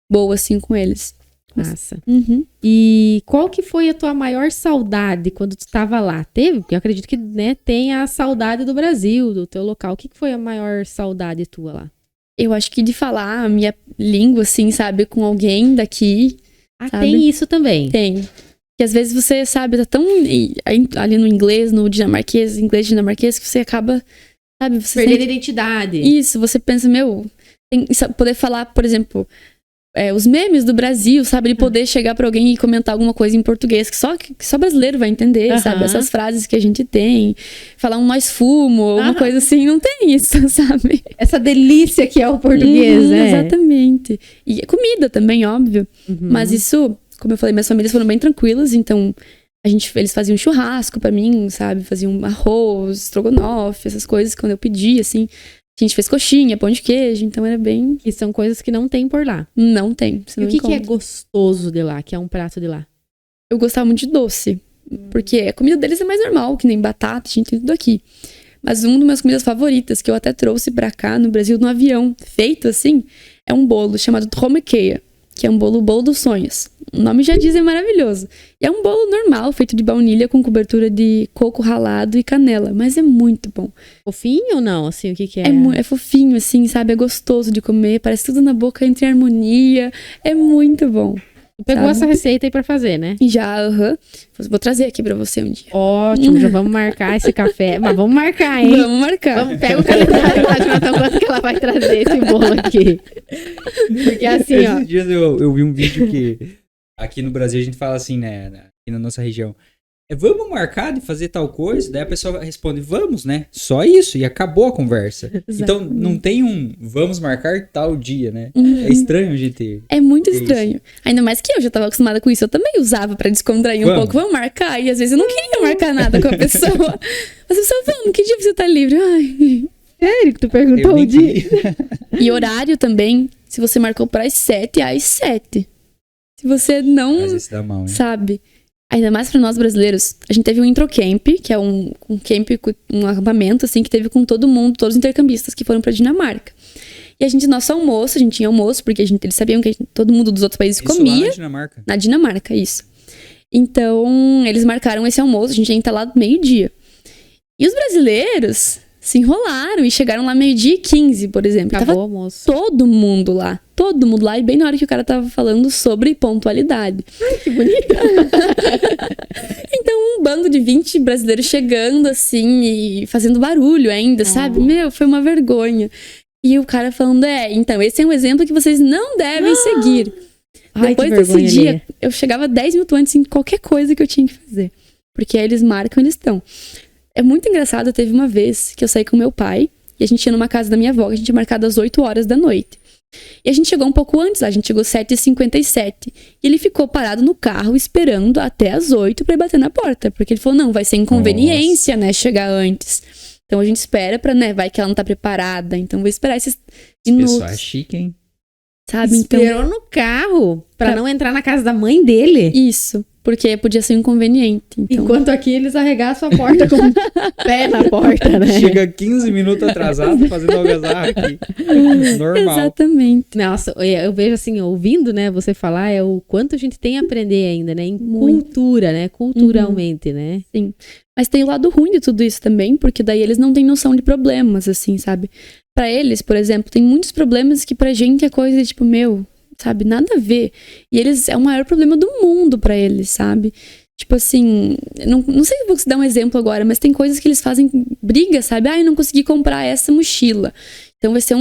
boa, assim, com eles. Massa. Uhum. E qual que foi a tua maior saudade quando tu tava lá? Teve? Porque eu acredito que, né, tem a saudade do Brasil, do teu local. O que foi a maior saudade tua lá? Eu acho que de falar a minha língua, assim, sabe? Com alguém daqui. Sabe? Tem isso também. Tem. Que às vezes você, sabe, tá tão ali no inglês, no dinamarquês, inglês dinamarquês, que você acaba, sabe? Você Perder a sente... identidade. Isso, você pensa, poder falar, por exemplo, os memes do Brasil, sabe? Ele poder chegar pra alguém e comentar alguma coisa em português que só brasileiro vai entender, sabe? Essas frases que a gente tem. Falar um nós fumo, alguma coisa assim, não tem isso, sabe? Essa delícia que é o português, né? Exatamente. E comida também, óbvio. Uhum. Mas isso, como eu falei, minhas famílias foram bem tranquilas, então eles faziam churrasco pra mim, sabe? Faziam arroz, estrogonofe, essas coisas quando eu pedia, assim. A gente fez coxinha, pão de queijo, então era bem... Que são coisas que não tem por lá. Não tem, você E não o que é encontra. gostoso de lá, que é um prato de lá? Eu gostava muito de doce, porque a comida deles é mais normal, que nem batata, a gente tem tudo aqui. Mas uma das minhas comidas favoritas, que eu até trouxe pra cá, no Brasil, no avião, feito assim, é um bolo chamado Trommekeia, que é um bolo dos sonhos. O nome já diz, é maravilhoso. E é um bolo normal, feito de baunilha com cobertura de coco ralado e canela, mas é muito bom. Fofinho ou não? Assim, o que é? É fofinho, assim, sabe? É gostoso de comer, parece tudo na boca entra em harmonia. É muito bom. Tu pegou sabe? essa receita aí pra fazer, né? E já, vou trazer aqui pra você um dia. Ótimo, já vamos marcar esse café. Mas vamos marcar, hein? Vamos marcar. Pega o calendário lá, Jonathan, quanto que ela vai trazer esse bolo aqui. Porque assim, ó. Esses dias eu vi um vídeo que aqui no Brasil a gente fala assim, né? Aqui na nossa região. Vamos marcar de fazer tal coisa? Daí a pessoa responde, vamos, né? Só isso, e acabou a conversa. Então não tem vamos marcar tal dia, né? É estranho a gente... É muito Isso. estranho. Ainda mais que eu já tava acostumada com isso. Eu também usava pra descontrair um Vamos. pouco. Vamos marcar. E às vezes eu não queria marcar nada com a pessoa. Mas a pessoa, vamos, que dia você tá livre? Ai, Sério que tu Eu perguntou nem o dia? queria. E horário também, se você marcou para as 7, às 7. Se você não Mas esse dá mal, hein? sabe, ainda mais para nós brasileiros, a gente teve um Introcamp, que é um camp, um acampamento assim, que teve com todo mundo, todos os intercambistas que foram pra Dinamarca. E a gente, nosso almoço, a gente tinha almoço, porque eles sabiam que todo mundo dos outros países Isso lá comia. na Dinamarca. Na Dinamarca, isso. Então, eles marcaram esse almoço, a gente ia estar lá meio-dia. E os brasileiros se enrolaram e chegaram lá 12h15, por exemplo. Acabou o Tava almoço. todo mundo lá, e bem na hora que o cara tava falando sobre pontualidade. Ai, que bonito. Então, um bando de 20 brasileiros chegando assim e fazendo barulho ainda, sabe? Meu, foi uma vergonha. E o cara falando, então, esse é um exemplo que vocês não devem seguir. Ai, Depois que desse vergonha, dia, Lê. eu chegava 10 minutos antes em qualquer coisa que eu tinha que fazer. Porque aí eles marcam, eles estão. É muito engraçado, teve uma vez que eu saí com meu pai e a gente ia numa casa da minha avó, que a gente tinha marcado às 8 horas da noite. E a gente chegou um pouco antes, a gente chegou 7h57. E ele ficou parado no carro esperando até às 8 pra ir bater na porta. Porque ele falou, não, vai ser inconveniência, né, chegar antes. Então a gente espera pra, né, vai que ela não tá preparada. Então vou esperar esses minutos, Pessoal é chique, hein? sabe? Então, Esperou no carro pra Pra- não entrar na casa da mãe dele. isso, porque podia ser um inconveniente. Então, Enquanto aqui eles arregaçam a porta com o pé na porta, né? Chega 15 minutos atrasado fazendo algazarra aqui. Normal. exatamente. Nossa, eu vejo assim, ouvindo, né, você falar, é o quanto a gente tem a aprender ainda, né? Em Muito. cultura, né? Culturalmente, né? Mas tem o lado ruim de tudo isso também, porque daí eles não têm noção de problemas, assim, sabe? Pra eles, por exemplo, tem muitos problemas que pra gente é coisa de, tipo, meu, sabe? Nada a ver. E eles, é o maior problema do mundo pra eles, sabe? Tipo assim, não sei se vou te dar um exemplo agora, mas tem coisas que eles fazem briga, sabe? Ai, não consegui comprar essa mochila. Então vai ser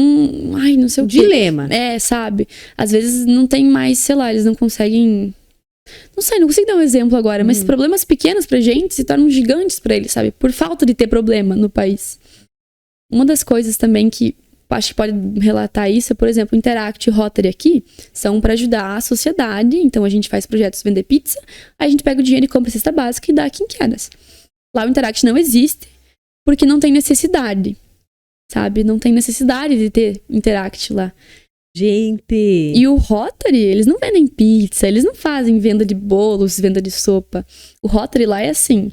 ai, não sei o quê. Dilema. É, sabe? Às vezes não tem mais, sei lá, eles não conseguem. Não sei, não consigo dar um exemplo agora, mas problemas pequenos pra gente se tornam gigantes pra eles, sabe? Por falta de ter problema no país. Uma das coisas também que acho que pode relatar isso é, por exemplo, o Interact e o Rotary aqui são pra ajudar a sociedade. Então a gente faz projetos de vender pizza, aí a gente pega o dinheiro e compra cesta básica e dá a quem quer. Lá o Interact não existe porque não tem necessidade, sabe? Não tem necessidade de ter Interact lá. Gente. E o Rotary, eles não vendem pizza, eles não fazem venda de bolos, venda de sopa. O Rotary lá é assim,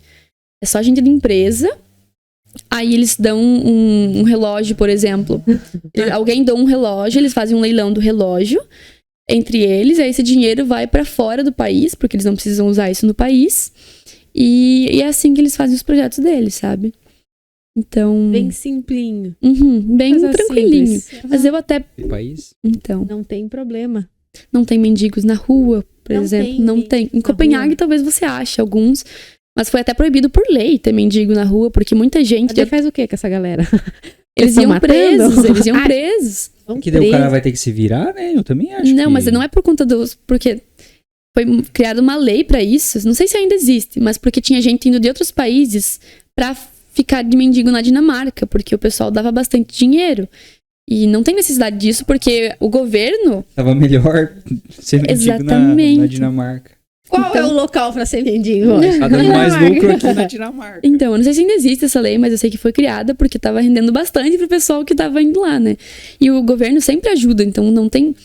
é só gente de empresa, aí eles dão um relógio, por exemplo. Alguém dá um relógio, eles fazem um leilão do relógio entre eles, aí esse dinheiro vai pra fora do país, porque eles não precisam usar isso no país. E é assim que eles fazem os projetos deles, sabe? Então, Bem simplinho. bem Coisa tranquilinho. simples. Mas eu até, Que país? então, Não tem problema. não tem mendigos na rua, por Não exemplo. tem Não mendigos tem. Em na Copenhague, rua. talvez você ache alguns. Mas foi até proibido por lei ter mendigo na rua, porque muita gente. Você faz o que com essa galera? Eles tão iam matando? presos, eles iam Ai. presos. Vão Que daí o cara preso. vai ter que se virar, né? Eu também acho Não, que... mas não é por conta dos. Porque foi criada uma lei pra isso. Não sei se ainda existe, mas porque tinha gente indo de outros países pra ficar de mendigo na Dinamarca, porque o pessoal dava bastante dinheiro. E não tem necessidade disso, porque o governo. Tava melhor ser mendigo Exatamente. na Dinamarca. Qual é o local pra ser mendigo? Tá dando mais lucro aqui na Dinamarca. Então, eu não sei se ainda existe essa lei, mas eu sei que foi criada porque tava rendendo bastante pro pessoal que tava indo lá, né? E o governo sempre ajuda, então não tem.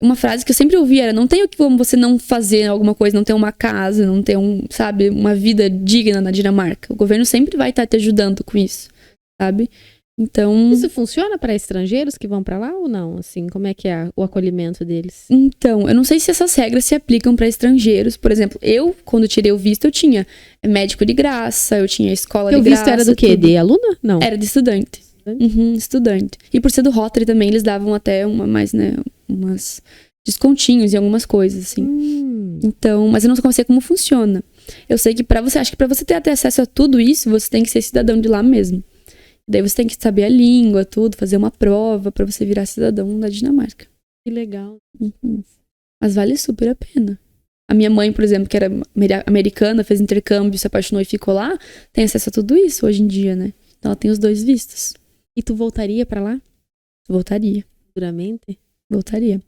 Uma frase que eu sempre ouvi era: não tem como você não fazer alguma coisa, não ter uma casa, não ter sabe, uma vida digna na Dinamarca. O governo sempre vai estar te ajudando com isso, sabe? Então, Isso funciona para estrangeiros que vão para lá ou não? Assim, como é que é o acolhimento deles? eu não sei se essas regras se aplicam para estrangeiros. Por exemplo, eu, quando tirei o visto, eu tinha médico de graça, eu tinha escola Porque o de visto graça. era do quê? tudo. De aluna? Não. Era de estudante. Estudante. E por ser do Rotary também, eles davam até umas descontinhos em algumas coisas, assim. Então, mas eu não sei como funciona. Eu sei que acho que pra você ter até acesso a tudo isso, você tem que ser cidadão de lá mesmo. Daí você tem que saber a língua, tudo, fazer uma prova pra você virar cidadão da Dinamarca. Que legal. Mas vale super a pena. A minha mãe, por exemplo, que era americana, fez intercâmbio, se apaixonou e ficou lá, tem acesso a tudo isso hoje em dia, né? Então ela tem os 2 vistos. E tu voltaria para lá? Voltaria. Futuramente? Voltaria.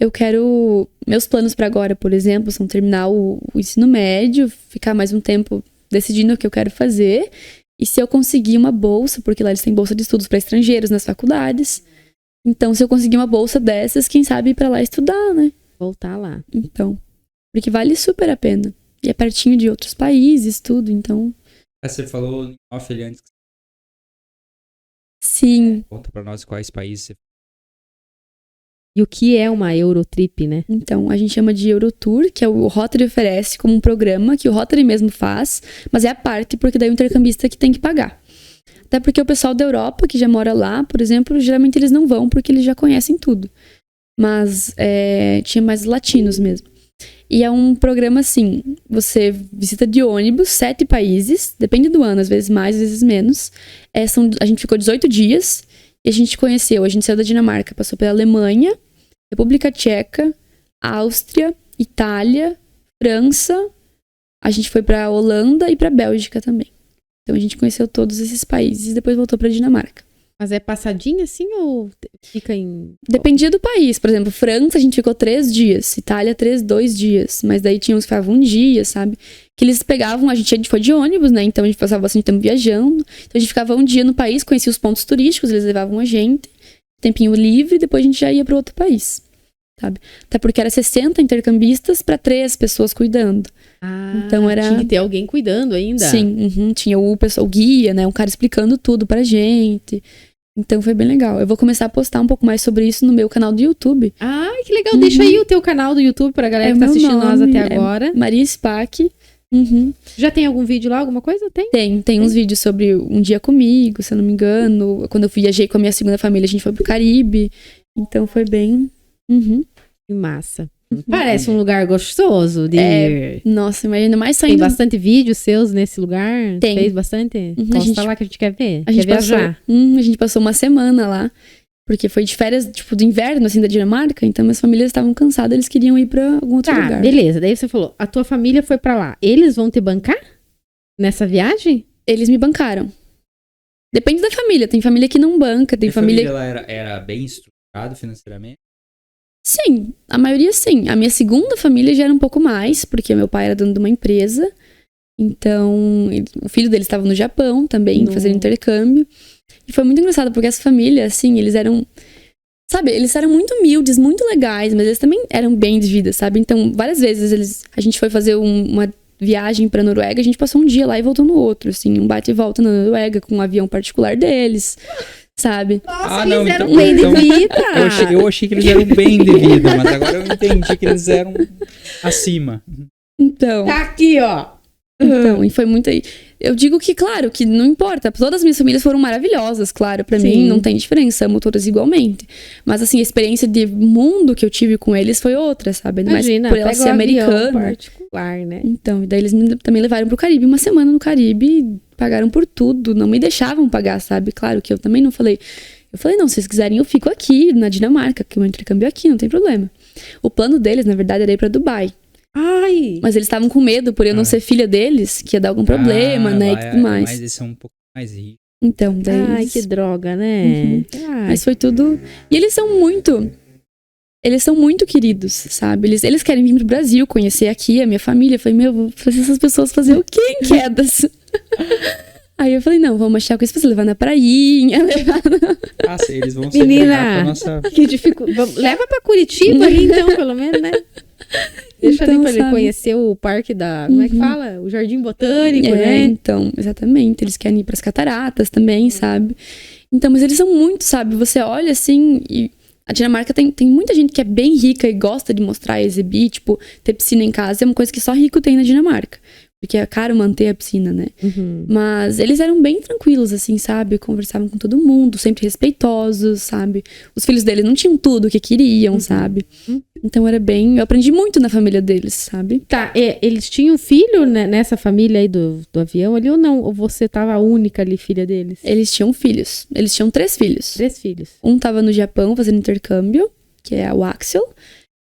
Eu quero. Meus planos pra agora, por exemplo, são terminar o ensino médio, ficar mais um tempo decidindo o que eu quero fazer E se eu conseguir uma bolsa, porque lá eles têm bolsa de estudos para estrangeiros nas faculdades. Então, se eu conseguir uma bolsa dessas, quem sabe ir pra lá estudar, né? Voltar lá. Então, porque vale super a pena. E é pertinho de outros países, tudo, então... Você falou em off ali antes. Sim, Conta pra nós quais países você E o que é uma Eurotrip, né? então, a gente chama de Eurotour, que é o Rotary oferece como um programa que o Rotary mesmo faz, mas é a parte porque daí o intercambista que tem que pagar. Até porque o pessoal da Europa, que já mora lá, por exemplo, geralmente eles não vão porque eles já conhecem tudo. Mas tinha mais latinos mesmo. E é um programa assim, você visita de ônibus 7 países, depende do ano, às vezes mais, às vezes menos. A gente ficou 18 dias e a gente saiu da Dinamarca, passou pela Alemanha, República Tcheca, Áustria, Itália, França, a gente foi pra Holanda e pra Bélgica também. Então a gente conheceu todos esses países e depois voltou pra Dinamarca. Mas é passadinha assim ou fica em... Dependia do país. Por exemplo, França a gente ficou 3 dias, Itália 2 dias. Mas daí tinha uns que ficavam um dia, sabe? Que eles pegavam, a gente foi de ônibus, né? Então a gente passava bastante tempo viajando. Então a gente ficava um dia no país, conhecia os pontos turísticos, eles levavam a gente. Tempinho livre, depois a gente já ia para outro país, sabe? Até porque era 60 intercambistas para 3 pessoas cuidando. Ah, Então era... tinha que ter alguém cuidando ainda. Sim, tinha o guia, né? Um cara explicando tudo pra gente. Então foi bem legal. Eu vou começar a postar um pouco mais sobre isso no meu canal do YouTube. Ai, que legal. Deixa aí o teu canal do YouTube pra galera que tá meu assistindo nós nome, até agora. Maria Spack. Já tem algum vídeo lá, alguma coisa? Tem? Tem uns vídeos sobre um dia comigo, se eu não me engano. Quando eu viajei com a minha segunda família, a gente foi pro Caribe. Então foi bem... Que massa. Parece um lugar gostoso de ir. Nossa, imagina mais Tem saindo... bastante vídeos seus nesse lugar? Tem. Fez bastante? A Posta gente- lá que a gente quer ver. A gente, quer viajar. a gente passou uma semana lá. Porque foi de férias, tipo, do inverno, assim, da Dinamarca. Então, minhas famílias estavam cansadas, eles queriam ir pra algum outro Tá, lugar. beleza. Daí você falou, a tua família foi pra lá. Eles vão te bancar nessa viagem? Eles me bancaram. Depende da família. Tem família que não banca, tem A família... lá era bem estruturado financeiramente? Sim, a maioria sim. A minha segunda família já era um pouco mais, porque meu pai era dono de uma empresa. Então, o filho dele estava no Japão também, fazendo intercâmbio. E foi muito engraçado, porque essa família, assim, eles eram... Sabe, eles eram muito humildes, muito legais, mas eles também eram bem de vida, sabe? Então, várias vezes a gente foi fazer uma viagem pra Noruega, a gente passou um dia lá e voltou no outro, assim, um bate e volta na Noruega com um avião particular deles, sabe? Nossa, não, eles eram então- bem então- de vida. Eu achei que eles eram bem de vida, mas agora eu entendi que eles eram acima. Então... Tá aqui, ó. Então, e foi muito aí. Eu digo que, claro, que não importa. Todas as minhas famílias foram maravilhosas, claro. Pra Sim. mim, não tem diferença. Amo todas igualmente. Mas, assim, a experiência de mundo que eu tive com eles foi outra, sabe? Ainda mais Imagina, por ela pega ser um avião americana. particular, né? Então, e daí eles também levaram pro Caribe. Uma semana no Caribe, pagaram por tudo. Não me deixavam pagar, sabe? Claro que eu também não falei... Eu falei, não, se vocês quiserem, eu fico aqui, na Dinamarca, que o meu intercâmbio é aqui, não tem problema. O plano deles, na verdade, era ir pra Dubai. Ai, Mas eles estavam com medo, por eu não ser filha deles, que ia dar algum problema, né, e tudo mais. Mas eles são um pouco mais ricos. Então, daí ai, eles- que droga, né? Ai, Mas foi tudo... E eles são muito queridos, sabe? Eles querem vir pro Brasil, conhecer aqui a minha família. Eu falei, meu, vou fazer essas pessoas fazer o quê em Quedas? Aí eu falei, não, vamos achar coisa pra você levar na prainha, levar... Eles vão ser Menina. pra nossa... que dificuldade. Leva pra Curitiba ali, então, pelo menos, né? Deixa ali Então, pra ele sabe? conhecer o parque da... Como é que fala? O Jardim Botânico, né? Então, exatamente. Eles querem ir pras cataratas também, sabe? Então, mas eles são muito, sabe? Você olha assim e... A Dinamarca tem muita gente que é bem rica e gosta de mostrar, exibir, tipo, ter piscina em casa é uma coisa que só rico tem na Dinamarca. Porque é caro manter a piscina, né? Uhum. Mas eles eram bem tranquilos, assim, sabe? Conversavam com todo mundo, sempre respeitosos, sabe? Os filhos dele não tinham tudo o que queriam, sabe? Então era bem... Eu aprendi muito na família deles, sabe? Tá, eles tinham filho né, nessa família aí do avião ali ou não? Ou você tava a única ali, filha deles? Eles tinham filhos. Eles tinham 3 filhos. 3 filhos. Um tava no Japão fazendo intercâmbio, que é o Axel.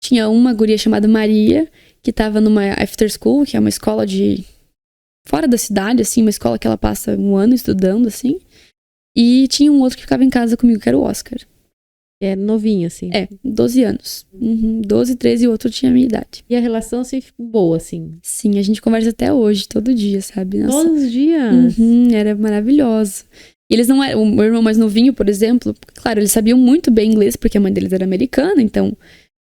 Tinha uma guria chamada Maria, que tava numa after school, que é uma escola de... Fora da cidade, assim, uma escola que ela passa um ano estudando, assim. E tinha um outro que ficava em casa comigo, que era o Oscar. É novinho, assim. 12 anos. 12, 13 e o outro tinha a minha idade. E a relação, assim, ficou boa, assim. Sim, a gente conversa até hoje, todo dia, sabe? Nossa. Todos os dias. Era maravilhoso. E eles não eram... O meu irmão mais novinho, por exemplo, claro, eles sabiam muito bem inglês, porque a mãe deles era americana, então...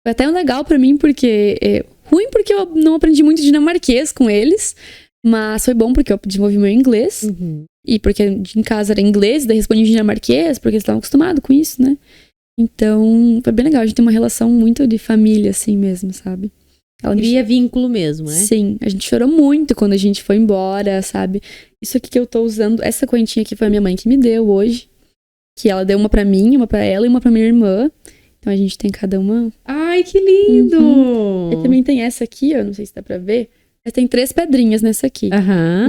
Foi até legal pra mim, porque... ruim porque eu não aprendi muito dinamarquês com eles, mas foi bom porque eu desenvolvi meu inglês. E porque em casa era inglês, daí respondi em dinamarquês, porque eles estavam acostumados com isso, né? Então, foi bem legal. A gente tem uma relação muito de família, assim mesmo, sabe? Ela Cria vínculo mesmo, né? Sim, a gente chorou muito quando a gente foi embora, sabe? Isso aqui que eu tô usando, essa correntinha aqui foi a minha mãe que me deu hoje. Que ela deu uma pra mim, uma pra ela e uma pra minha irmã. Então a gente tem cada uma. Ai, que lindo! E também tem essa aqui, ó, não sei se dá pra ver. Mas tem 3 pedrinhas nessa aqui.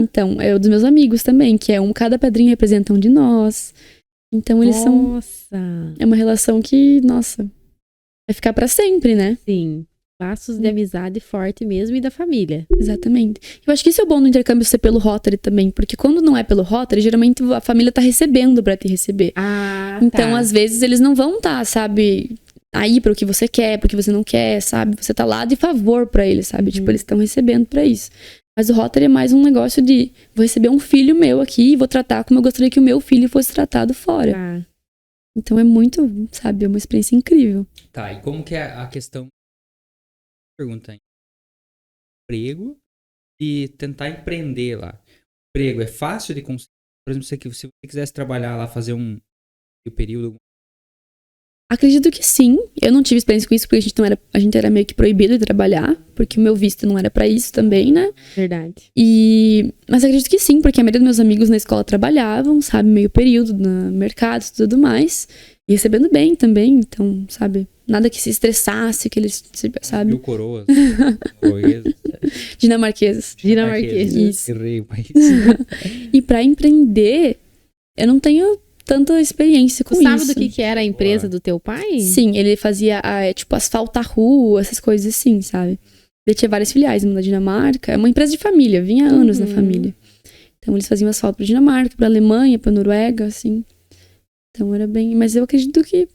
Então, é o dos meus amigos também, que cada pedrinha representa um de nós. Então eles são... É uma relação que, nossa, vai ficar pra sempre, né? Sim. Laços de amizade forte mesmo e da família. Exatamente. Eu acho que isso é bom no intercâmbio ser pelo Rotary também, porque quando não é pelo Rotary, geralmente a família tá recebendo pra te receber. Então, às vezes, eles não vão sabe, aí pro que você quer, pro que você não quer, sabe? Você tá lá de favor pra eles, sabe? Tipo, eles estão recebendo pra isso. Mas o Rotary é mais um negócio de, vou receber um filho meu aqui e vou tratar como eu gostaria que o meu filho fosse tratado fora. Então é muito, sabe, é uma experiência incrível. Tá, e como que é a questão... Pergunta aí. Emprego e tentar empreender lá. Emprego é fácil de conseguir? Por exemplo, se você quisesse trabalhar lá, fazer um período... Acredito que sim. Eu não tive experiência com isso porque a gente era meio que proibido de trabalhar, porque o meu visto não era pra isso também, né? Verdade. Mas acredito que sim, porque a maioria dos meus amigos na escola trabalhavam, sabe, meio período no mercado e tudo mais, e recebendo bem também, então, sabe, nada que se estressasse, que eles, sabe? Mil coroas. Dinamarqueses. Isso. Errei o país. E pra empreender, eu não tenho tanta experiência com isso. Sabe do que era a empresa do teu pai? Sim, ele fazia, tipo, asfaltar rua, essas coisas assim, sabe? Ele tinha várias filiais na Dinamarca. É uma empresa de família, vinha há anos na família. Então, eles faziam asfalto pra Dinamarca, pra Alemanha, pra Noruega, assim. Então, era bem... Mas eu acredito que...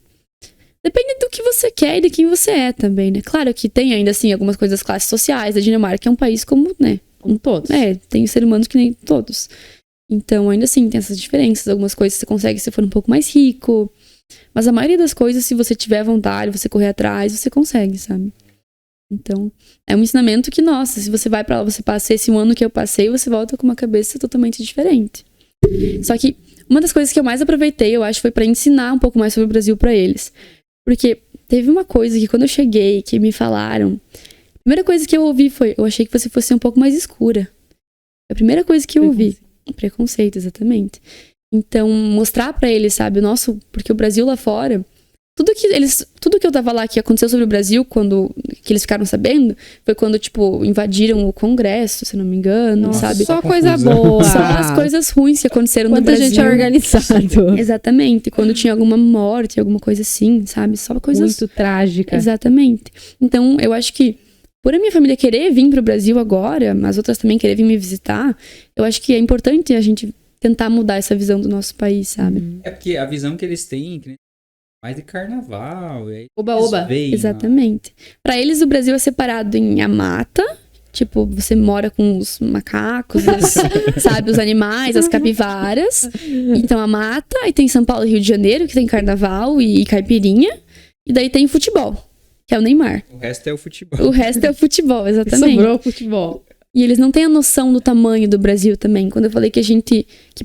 Depende do que você quer e de quem você é também, né? Claro que tem ainda, assim, algumas coisas das classes sociais. A Dinamarca é um país como, né? Como todos. Tem seres humanos que nem todos. Então, ainda assim, tem essas diferenças. Algumas coisas você consegue se for um pouco mais rico. Mas a maioria das coisas, se você tiver vontade, você correr atrás, você consegue, sabe? Então, é um ensinamento que, nossa, se você vai pra lá, você passa esse ano que eu passei, você volta com uma cabeça totalmente diferente. Só que uma das coisas que eu mais aproveitei, eu acho, foi pra ensinar um pouco mais sobre o Brasil pra eles. Porque teve uma coisa que quando eu cheguei, que me falaram... A primeira coisa que eu ouvi foi, eu achei que você fosse um pouco mais escura. A primeira coisa que eu ouvi. Preconceito, exatamente. Então, mostrar pra eles, sabe, porque o Brasil lá fora, tudo que eu tava lá que aconteceu sobre o Brasil, que eles ficaram sabendo, foi quando, tipo, invadiram o Congresso, se não me engano, nossa, sabe? Só coisa boa. Só as coisas ruins que aconteceram no Brasil. Quanta gente é organizado. Exatamente. Quando tinha alguma morte, alguma coisa assim, sabe? Só coisas... Muito trágica. Exatamente. Então, eu acho que por a minha família querer vir pro Brasil agora, as outras também querer vir me visitar, eu acho que é importante a gente tentar mudar essa visão do nosso país, sabe? É porque a visão que eles têm, mais de carnaval. Oba-oba. Exatamente. Pra eles, o Brasil é separado em a mata, tipo, você mora com os macacos, sabe, os animais, as capivaras. Então, a mata, aí tem São Paulo e Rio de Janeiro, que tem carnaval e caipirinha. E daí tem futebol, que é o Neymar. O resto é o futebol. O resto é o futebol, exatamente. Sobrou o futebol. E eles não têm a noção do tamanho do Brasil também. Quando eu falei que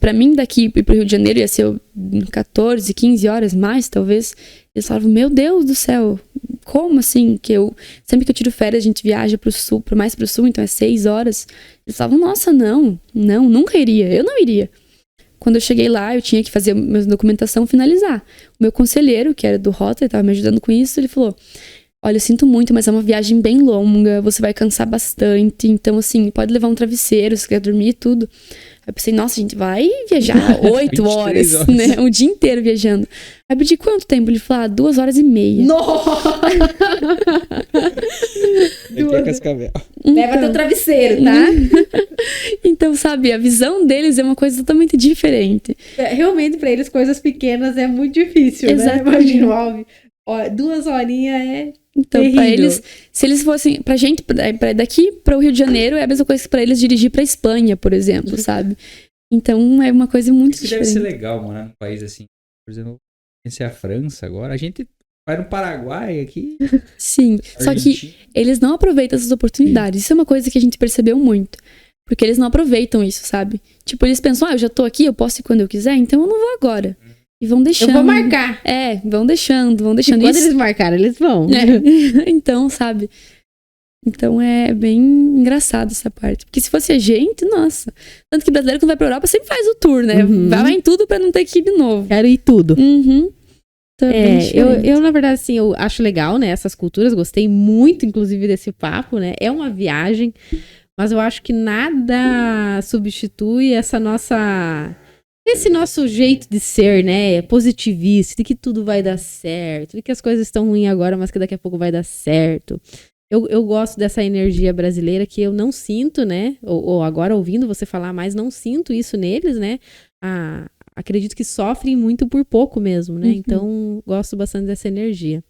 pra mim daqui ir pro Rio de Janeiro ia ser 14, 15 horas mais, talvez, eles falavam, meu Deus do céu, como assim? Sempre que eu tiro férias, a gente viaja pro sul, mais pro sul, então é 6 horas. Eles falavam, nossa, não, nunca iria, eu não iria. Quando eu cheguei lá, eu tinha que fazer a minha documentação, finalizar. O meu conselheiro, que era do Rotary, estava me ajudando com isso, ele falou, olha, eu sinto muito, mas é uma viagem bem longa, você vai cansar bastante, então, assim, pode levar um travesseiro, se quer dormir e tudo. Aí eu pensei, nossa, a gente vai viajar 8 horas, né? Um dia inteiro viajando. Aí eu pedi quanto tempo? Ele falou, 2 horas e meia. Nossa! Aqui é Cascavel. Leva teu travesseiro, tá? Então, sabe, a visão deles é uma coisa totalmente diferente. Realmente, pra eles, coisas pequenas é muito difícil, Exatamente. né? Imagina o Alves. Ó, 2 horinhas é Então, pra terrível. eles, se eles fossem, pra gente, daqui para o Rio de Janeiro, é a mesma coisa que pra eles dirigir pra Espanha, por exemplo, sabe? Então, é uma coisa muito Isso que deve ser diferente. legal morar num país assim. Por exemplo, conhecer a França agora. A gente vai no Paraguai aqui. Sim, só que Argentina. eles não aproveitam essas oportunidades. Isso é uma coisa que a gente percebeu muito. Porque eles não aproveitam isso, sabe? Tipo, eles pensam, eu já tô aqui, eu posso ir quando eu quiser, então eu não vou agora. E vão deixando. Eu vou marcar. É, vão deixando. Quando Isso, eles marcaram, eles vão. Então, sabe? Então é bem engraçado essa parte. Porque se fosse a gente, nossa. Tanto que brasileiro quando vai pra Europa sempre faz o tour, né? Uhum. Vai em tudo pra não ter que ir de novo. Quero ir tudo. Uhum. Então, bem diferente. Eu, na verdade, assim, eu acho legal, né, essas culturas, gostei muito, inclusive, desse papo, né, é uma viagem, mas eu acho que nada substitui esse nosso jeito de ser, né, positivista, de que tudo vai dar certo, de que as coisas estão ruins agora, mas que daqui a pouco vai dar certo. Eu gosto dessa energia brasileira que eu não sinto, né, ou agora ouvindo você falar mais, não sinto isso neles, né, acredito que sofrem muito por pouco mesmo, né? Uhum. Então, gosto bastante dessa energia.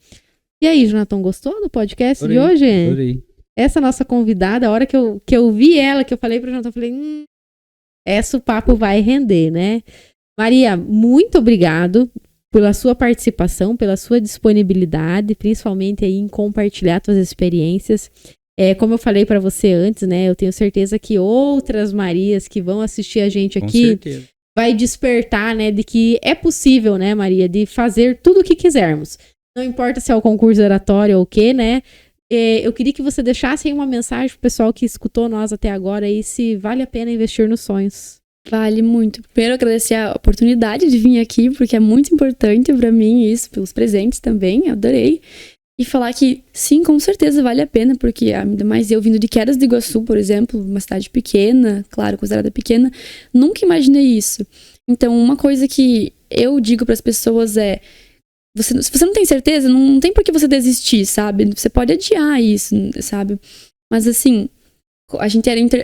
E aí, Jonathan, gostou do podcast Adorei, de hoje? Adorei. Essa nossa convidada, a hora que eu vi ela, que eu falei pro Jonathan, eu falei, essa o papo vai render, né? Maria, muito obrigado pela sua participação, pela sua disponibilidade, principalmente aí em compartilhar suas experiências. Como eu falei para você antes, né? Eu tenho certeza que outras Marias que vão assistir a gente Com aqui certeza. vai despertar, né, de que é possível, né, Maria, de fazer tudo o que quisermos. Não importa se é o concurso oratório ou o quê, né? Eu queria que você deixasse aí uma mensagem pro pessoal que escutou nós até agora aí, se vale a pena investir nos sonhos. Vale muito. Primeiro, agradecer a oportunidade de vir aqui, porque é muito importante pra mim isso, pelos presentes também, adorei. E falar que, sim, com certeza vale a pena, porque ainda mais eu vindo de Quedas do Iguaçu, por exemplo, uma cidade pequena, claro, considerada pequena, nunca imaginei isso. Então, uma coisa que eu digo pras pessoas é, se você não tem certeza, não tem por que você desistir, sabe? Você pode adiar isso, sabe? Mas assim,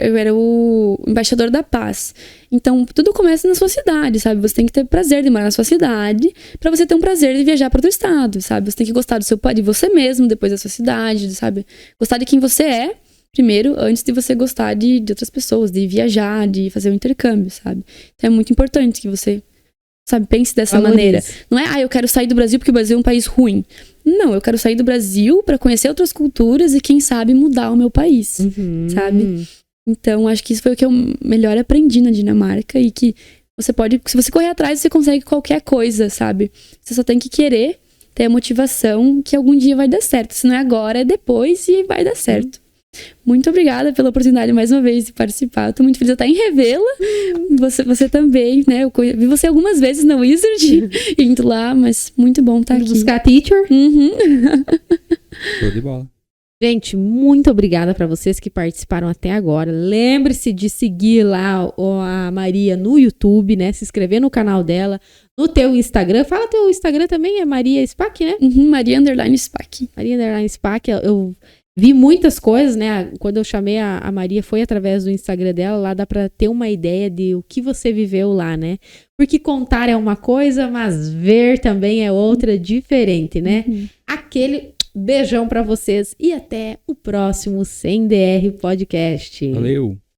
eu era o embaixador da paz. Então, tudo começa na sua cidade, sabe? Você tem que ter prazer de morar na sua cidade pra você ter um prazer de viajar para outro estado, sabe? Você tem que gostar do seu país, de você mesmo, depois da sua cidade, sabe? Gostar de quem você é, primeiro, antes de você gostar de outras pessoas, de viajar, de fazer um intercâmbio, sabe? Então, é muito importante que você, sabe, pense dessa maneira. Não é, eu quero sair do Brasil porque o Brasil é um país ruim. Não, eu quero sair do Brasil pra conhecer outras culturas e, quem sabe, mudar o meu país, sabe? Então, acho que isso foi o que eu melhor aprendi na Dinamarca e que você pode, se você correr atrás, você consegue qualquer coisa, sabe? Você só tem que querer, ter a motivação que algum dia vai dar certo. Se não é agora, é depois e vai dar certo. Muito obrigada pela oportunidade mais uma vez de participar. Eu tô muito feliz de estar em Revela. Você também, né? Eu vi você algumas vezes na Wizard, indo lá, mas muito bom estar aqui. Buscar teacher. Show de bola. Gente, muito obrigada para vocês que participaram até agora. Lembre-se de seguir lá a Maria no YouTube, né? Se inscrever no canal dela, no teu Instagram. Fala teu Instagram também, é Maria Spack, né? Maria_Spack. Maria Spack, eu vi muitas coisas, né? Quando eu chamei a Maria, foi através do Instagram dela. Lá dá pra ter uma ideia de o que você viveu lá, né? Porque contar é uma coisa, mas ver também é outra diferente, né? Aquele beijão pra vocês e até o próximo 100 DR Podcast. Valeu.